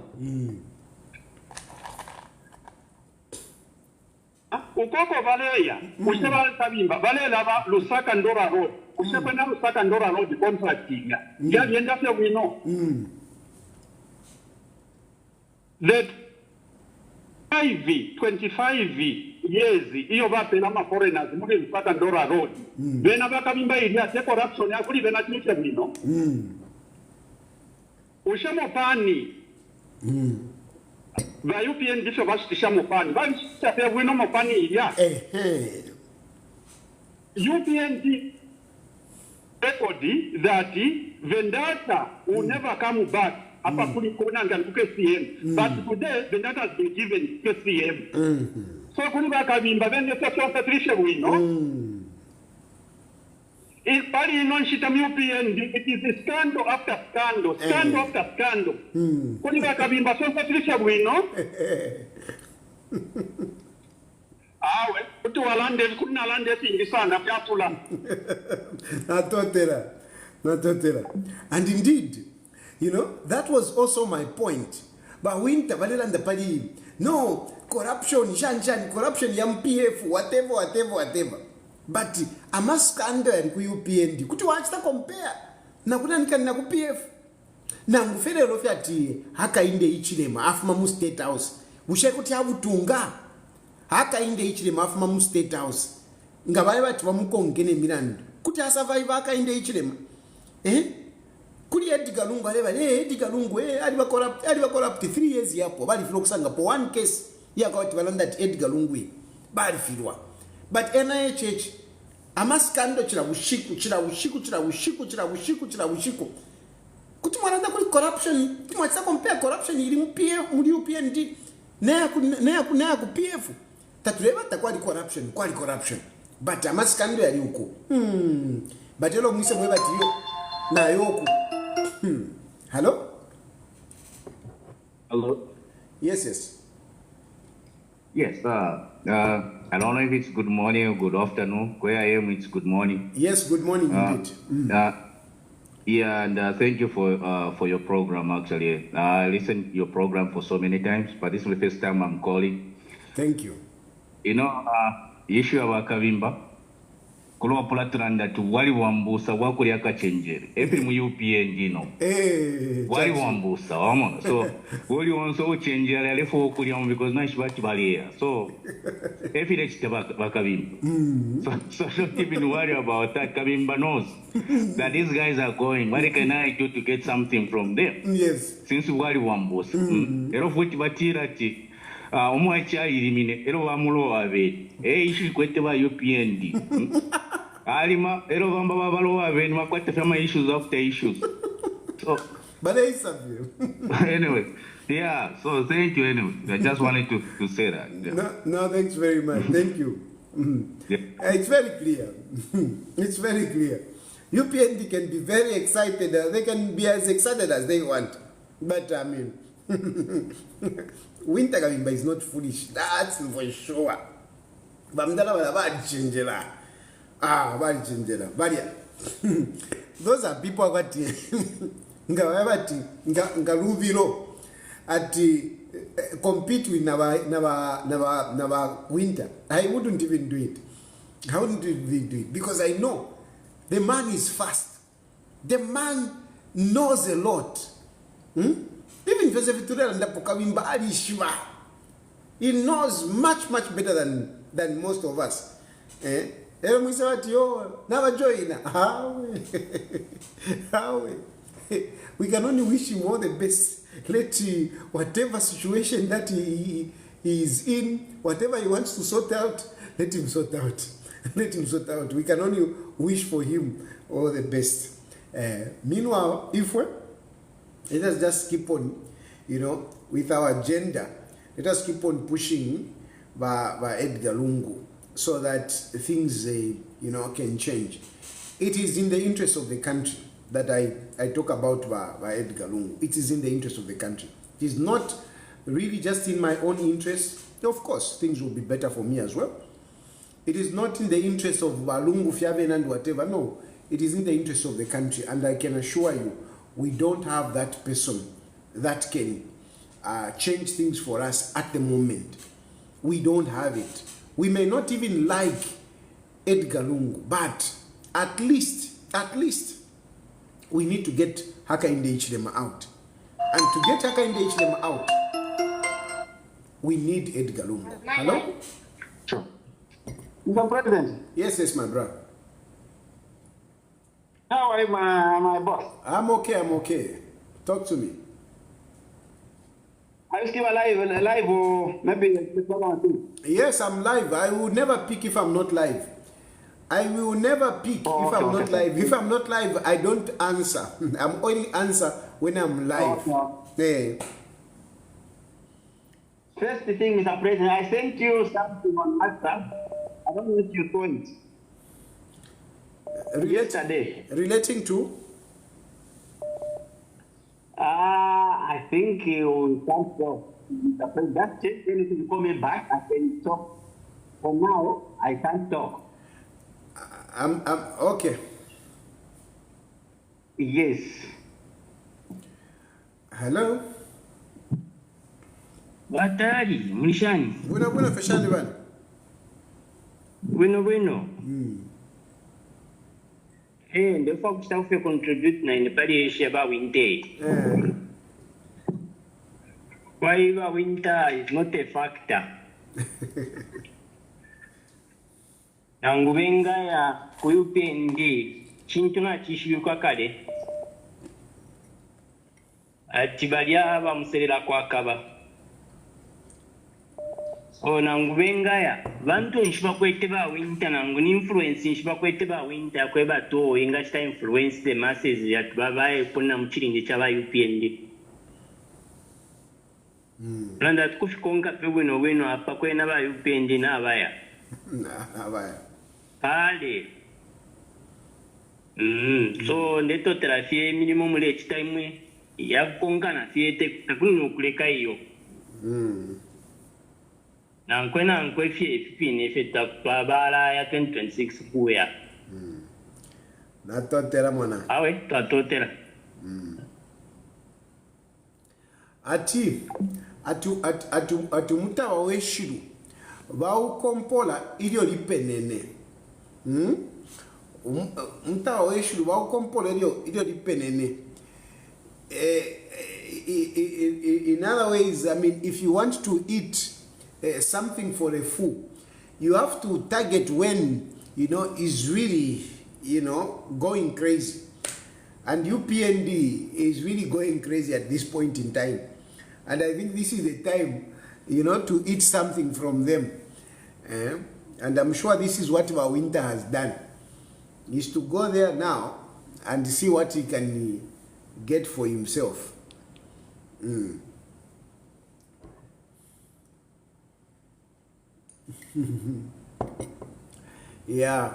Ukoko Valeya, Ushaba Kabimba, Valela Lusaka Ndora Road, Ushapana Lusaka Ndora Road contracting. Yeah, the end of we know. That 25 years, iyo bapela ma foreigners, muge Lusaka Ndora Road. Bena Bakabimba area, the corruption, ya kuli bena tinisha we know. Ushamo pani. Va UPND so bashikisha mupani bashikisha wino mupani ilya UPND record that Vendetta will never come back apa kuli kona ngan KCM but today Vendetta has been given KCM so kuli bakabimba bende so Patricia wino it pali non shita UPND, it is scandal after scandal, scandal after scandal. Kuni bakabimba so Patricia wino. Awe, kutu walande kuna lande singi sana pyatula. Natotera. And indeed, you know, that was also my point. But Wynter balelanda pali no corruption, corruption yam PF, whatever. But ama scandal yari ku UPND kuti wachita compare na kunanika na ku PF na ngufere fyati hakainde ichilema afuma mu state house ushe kuti abutunga hakainde ichilema afuma mu state house ngabaye bati bamukongene milandu kuti asurvive hakainde ichilema kuli Edgar Lungu aleba Edgar Lungu ali ba corrupt 3 years yapo bali filo kusanga po one case yakawati balanda Edgar Lungu bali filwa. But NIHH, amaskando chila ushiku. Kuti mwananda kuli corruption, kuti mwachisa compare corruption ili muli UPND, nea ku PF. Tatuleba takuwa li corruption. But amaskando yali uko. But yelo mwise mweba tiyo, na yoku. Hello? Hello? Yes. Yes, I don't know if it's good morning or good afternoon. Where I am, it's good morning. Yes, good morning indeed. Yeah, and thank you for your program, actually. I listened to your program for so many times, but this is the first time I'm calling. Thank you. You know, issue about Kabimba, kulo pulatulanda tu wali wambusa wakuli akachenjere. Every mu UPND no. Wali wambusa, wamo. So wali wanso chenjere alefo okuli because na shibati baliya. So every day Kabimba. So don't even worry about that. Kabimba knows that these guys are going. What can I do to get something from them? Yes. Since wali wambusa. Ero futi batira ti. Omwacha ilimine ero bamulo abe issue kwete ba UPND alima ero bamba babalo abe ni makwete fama issues after issues so but they savio anyway yeah so thank you anyway I just wanted to say that yeah. No thanks very much, thank you. Yeah. It's very clear. It's very clear. UPND can be very excited, they can be as excited as they want, but I mean Wynter Kabimba is not foolish, that's for sure. Bamdala bali chenjela. Bali chenjela. Those are people wati ngaluvilo ati compete with Nava Wynter. I wouldn't even do it. Because I know The man is fast. The man knows a lot. Even Joseph Turel and Kabimba Ali Shiva. He knows much better than most of us. We can only wish him all the best. Let whatever situation that he is in, whatever he wants to sort out, let him sort out. Let him sort out. We can only wish for him all the best. Meanwhile, let us just keep on, with our agenda. Let us keep on pushing by Edgar Lungu so that things, can change. It is in the interest of the country that I talk about by Edgar Lungu. It is in the interest of the country. It is not really just in my own interest. Of course, things will be better for me as well. It is not in the interest of Lungu, Fiaven and whatever. No, it is in the interest of the country. And I can assure you, we don't have that person that can change things for us at the moment. We don't have it. We may not even like Edgar Lungu, but at least, we need to get Hakainde Hichilema out. And to get Hakainde Hichilema out, we need Edgar Lungu. Hello? Sure. Mr. President. Yes, my brother. How are you, my boss? I'm okay. Talk to me. Are you still alive or maybe? Yes, I'm live. I will never pick if I'm not live. I will never pick if I'm not live. If I'm not live, I don't answer. I'm only answer when I'm live. Okay. First thing, Mr. President, I sent you something on WhatsApp. I don't know if you saw it. Yesterday. Relating to? I think you can't talk. Mr. President, just check anything to call me back. I can talk. For now, I can't talk. I'm okay. Yes. Hello? Batari, Mlishani. Bueno, feshani bana. Bueno. Ndio fa kustafu contribute na inipali sheba Wynter. Why Wynter is not a factor. Nangubenga ya ku UPND kintu nakishyuka kale ati balya bamuserera kwakaba nangubenga ya bantu nshiba kwete ba Wynter nangu ni influence nshiba kwete ba Wynter kweba to inga sta influence the masses ya babaye kuna mukiringe cyaba UPND Randa tukufikonga pe bwino apa kwena ba UPND n'abaya Pale. So neto trafie minimum late time ya konga fiete takunu kuleka hiyo. Na nkwena fie fipine feta babala ya 2026 kuya. Na totera mwana. Awe, totera. Atu mutawa weshiru. Vaukompola ilio lipenene. Mtawa weshiru vaukompola ilio lipenene. In other ways, I mean, if you want to eat something for a fool, you have to target when, is really, going crazy. And UPND is really going crazy at this point in time. And I think this is the time, to eat something from them. And I'm sure this is what Wynter has done. Is to go there now and see what he can get for himself. Yeah.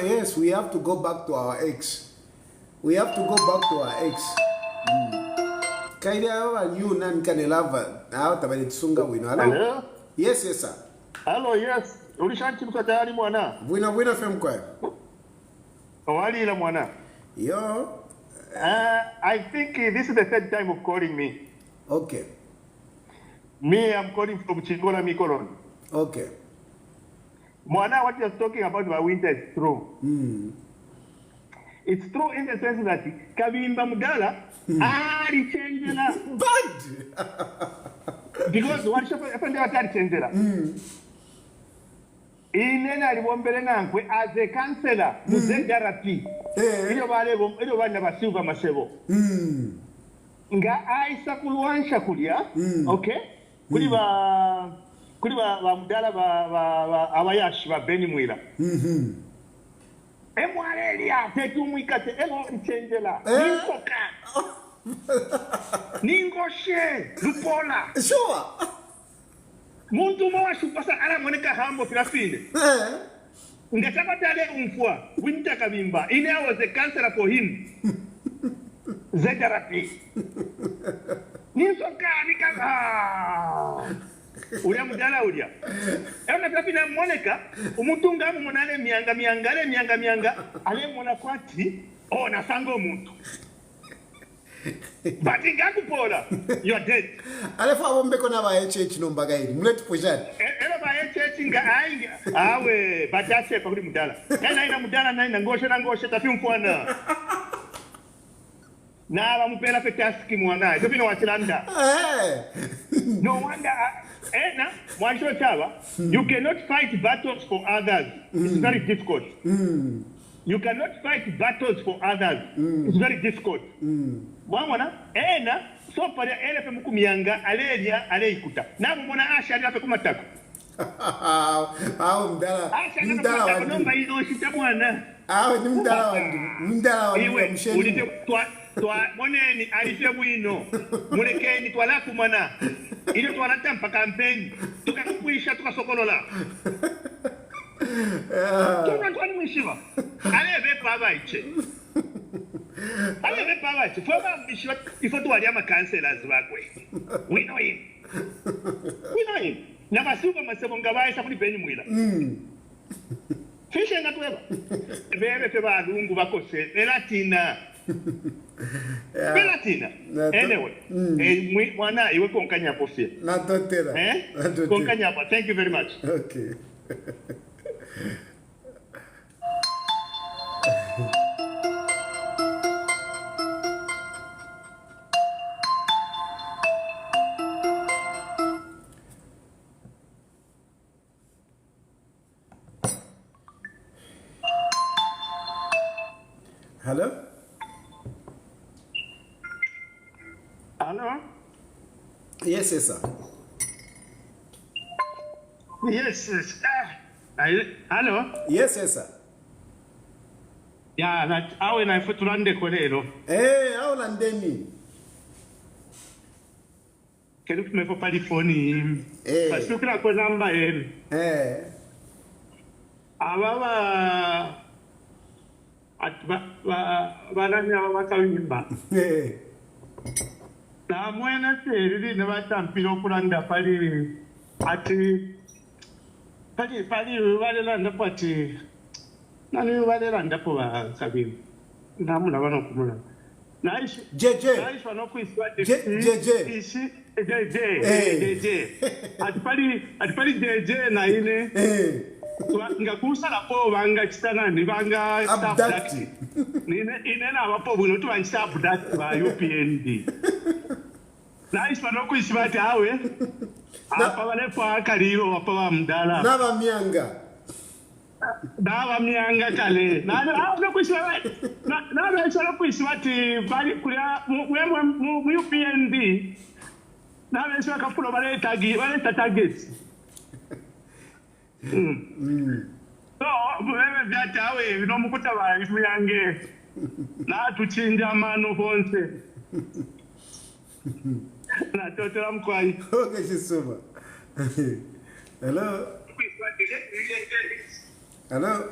Yes, we have to go back to our ex. We have to go back to our ex. Hello? Yes, sir. Hello, yes. Ulishanchimka tayari mwana? Bwino femkwa. Walila mwana. Yo. I think this is the third time of calling me. Okay. Me, I'm calling from Chingola Mikolon. Okay. Mwana, what you're talking about Wynter is true. It's true in the sense that Kabimba Mudala he changed Bad! Because what happened to change Inena libombele nankwe as a councillor muzengarapi iyo bana basiuva masebo nga aisa kulwansha kulia okay kuli ba mudala ba abayashi ba Beni Mwira emwalelia tetu mwikate changela ninkoka ningoshe lupola Sure. Muntu mwashu pasa ala moneka hambo filafine. Ngataka tale umfua Wynter Kabimba. I was a counselor for him. Zegarapi. Nisoka nikaka. Ulia mudala ulia. Ewa tapina moneka umutunga monale mianga ale mona kwati na sango muntu. But Pola, you're dead. Alefa bombeko na ba HH no mbagaidi. Muleti pushani. Ela ba HH nga ainga. Awe batase pa kuli mudala. Ina mudala na ngoshe tafi mfwana. Na ba mupela pe taski mwana. Ito bino wachilanda. No wonder mwansho chaba, you cannot fight battles for others. It's very difficult. You cannot fight battles for others. It's very difficult. Mwana so pale elefe mukumyanga alelia aleikuta nabo mona asha alipe kumatako mdala wa nomba ino shita bwana ni mdala wa msheni ulite twa moneni alife bwino mulekeni twala kumana ile twala tampa campaign tukakwisha tukasokolola twani mwishiwa alebe baba iche alebe baba iche foba mwishiwa ifo twali ama councillors bakwe we know him na basuka masebo ngabaye kuli Beni Mwira fishe ngatweba bebe fe balungu bakose elatina Belatina. Anyway, mwana iwe konkanya pofia. Na dotera. Konkanya pa. Thank you very much. Okay. Hello? Hello? Yes, sir. Yes. Hello? Yes, sir. Yeah, that awe na futulande kolero. Awe landeni. Kelu kumepo palifoni. Pasukila kwa namba eri. Awawa bananya Kabimba. Na mwena seri ni watampilo kulanda pali ati pali wale landa pati nani wale landa kwa Kabimba na muna wana kumula na ishi JJ wana kuiswa JJ ishi JJ ati pali JJ na ine ngakusa lapo banga kitana ni banga abduct ine na wapo buno tu banga abduct ba UPND na isipano kuisibati awe apa wale kwa kaliro apa wa mdala Dava mianga kale na kuisibati na kuisibati bali kulia mu UPND na wese wakafulo wale targets So, wewe vyata awe vinomukuta wa miange na tuchinja manu honse na totela mkwai. Okay, Shisuma. Hello? Hello?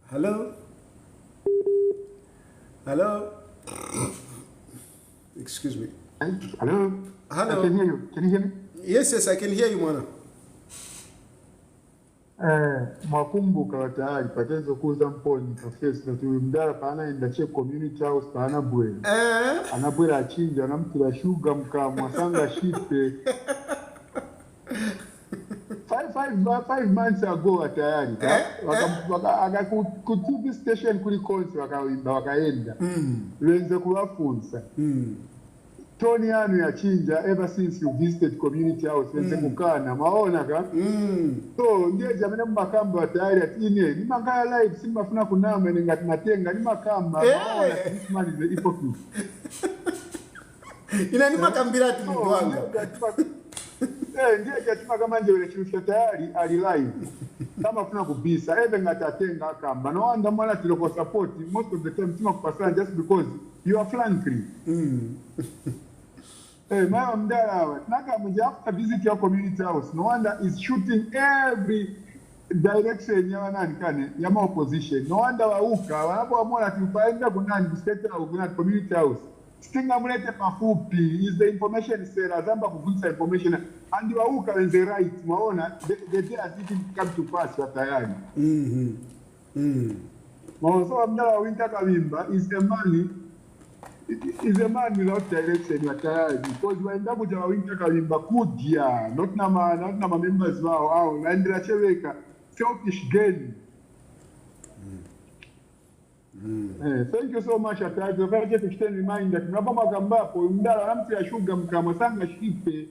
Hello? Hello? Excuse me. Hello? Hello? I can hear you. Can you hear me? Yes, I can hear you, Mwana. Mwakumbuka watayari patezo kuza mponi kafesi na tuimdara pana indache community house pana bwele anabwele achinja anamtila shuga mkamu asanga shipe 5 months ago tayari ku TV station kuli konse wakaenda wenze kuwafunza Tony yanu yachinja ever since you visited community house wenze kukana maona ka so ndiye jamene makamba tayari ati ine ni mangaya live simafuna kunama ngati natenga ni makamba maona this man is a hypocrite ina ni makambira ati mtwanga ndiye jatima kama nje wele chirushwa tayari ali live kama kuna kubisa even ngatatenga kamba no wanda mwana tiloko support most of the time tima kupasana just because you are flankly mama mdala naka mje after visit your community house no wonder is shooting every direction ya nani kane ya ma opposition no wonder wauka wanapoamua tupaenda kunani state au kuna community house stinga mulete mafupi is the information seller zamba kuvunja information and wauka when they right maona the day as it come to pass tayari so mdala Wynter Kabimba is a man without direction tayari because waenda kuja Wynter Kabimba kudia not na members wao au naendelea cheweka selfish gain. Thank you so much atari tukaje tukiteni reminder tunapoma kambapo mdala na mtu ya sugar mkamosanga shipe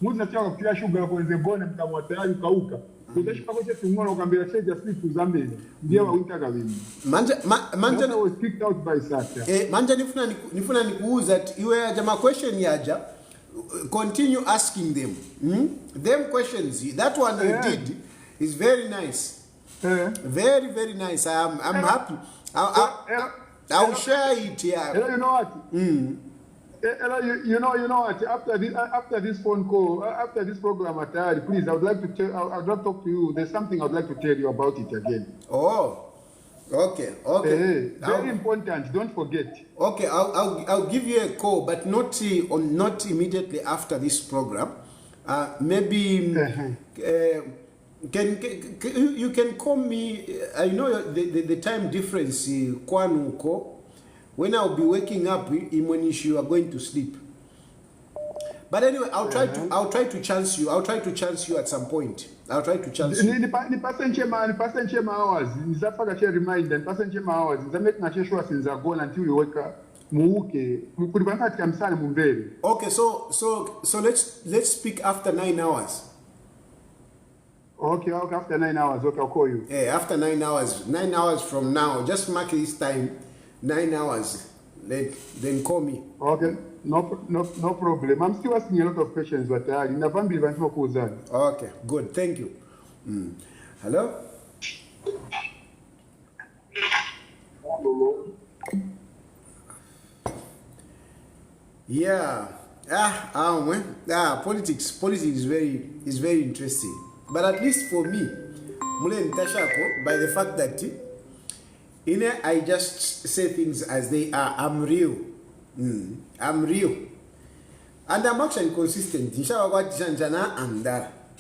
muza chaka kila sugar kwenye bone mkamwatari kauka kudeshika kote tungona ukambira cheja siku zambele ndiye wa Wynter Kabimba manje was kicked out by Sata manje nifuna nikuuza iwe jamaa question yaja continue asking them them questions that one you did is very nice very very nice I'm happy I'll share it here. You know what? You know what? After this phone call, after this program, please, I would like to talk to you. There's something I'd like to tell you about it again. Oh, okay. Very important. Don't forget. Okay, I'll give you a call, but not immediately after this program. Maybe. You can call me. I know the time difference. Kwanuko, when I'll be waking up, when you are going to sleep. But anyway, I'll try to chance you. I'll try to chance you at some point. I'll try to chance you. Ni passenger hours. Nizafaka che reminder. Passenger hours. Nizamek na cheshwa sinza go until you wake up. Muuke. Kulibanga tikamsana mumbele. Okay, so let's speak after 9 hours. Okay, after 9 hours, okay, I'll call you. Yeah, after 9 hours. 9 hours from now. Just mark this time. 9 hours. Then call me. Okay, no problem. I'm still asking a lot of questions, but okay, good. Thank you. Hello? Yeah. Politics is very interesting. But at least for me, by the fact that I just say things as they are, I'm real. I'm real. And I'm actually consistent.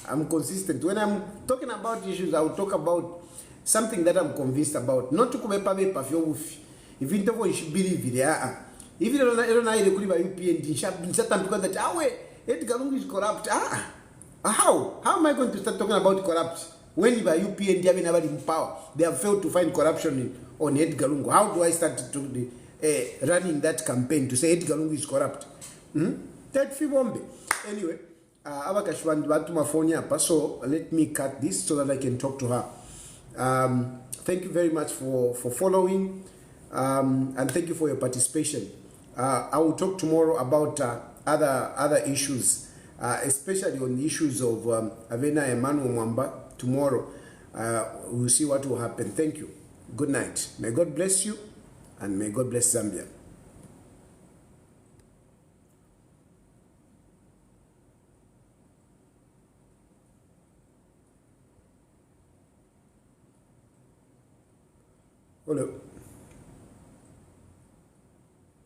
I'm consistent. When I'm talking about issues, I will talk about something that I'm convinced about. Not to come up with if you don't believe it. If you don't know UPND, that Edgar Lungu is corrupt. How am I going to start talking about corrupt when by UPND having nobody in power? They have failed to find corruption on Edgar Lungu. How do I start to running that campaign to say Edgar Lungu is corrupt? Anyway, so let me cut this so that I can talk to her. Thank you very much for following, and thank you for your participation. I will talk tomorrow about other issues. Especially on the issues of Avena Emmanuel Mwamba tomorrow. We'll see what will happen. Thank you. Good night. May God bless you, and may God bless Zambia. Hello.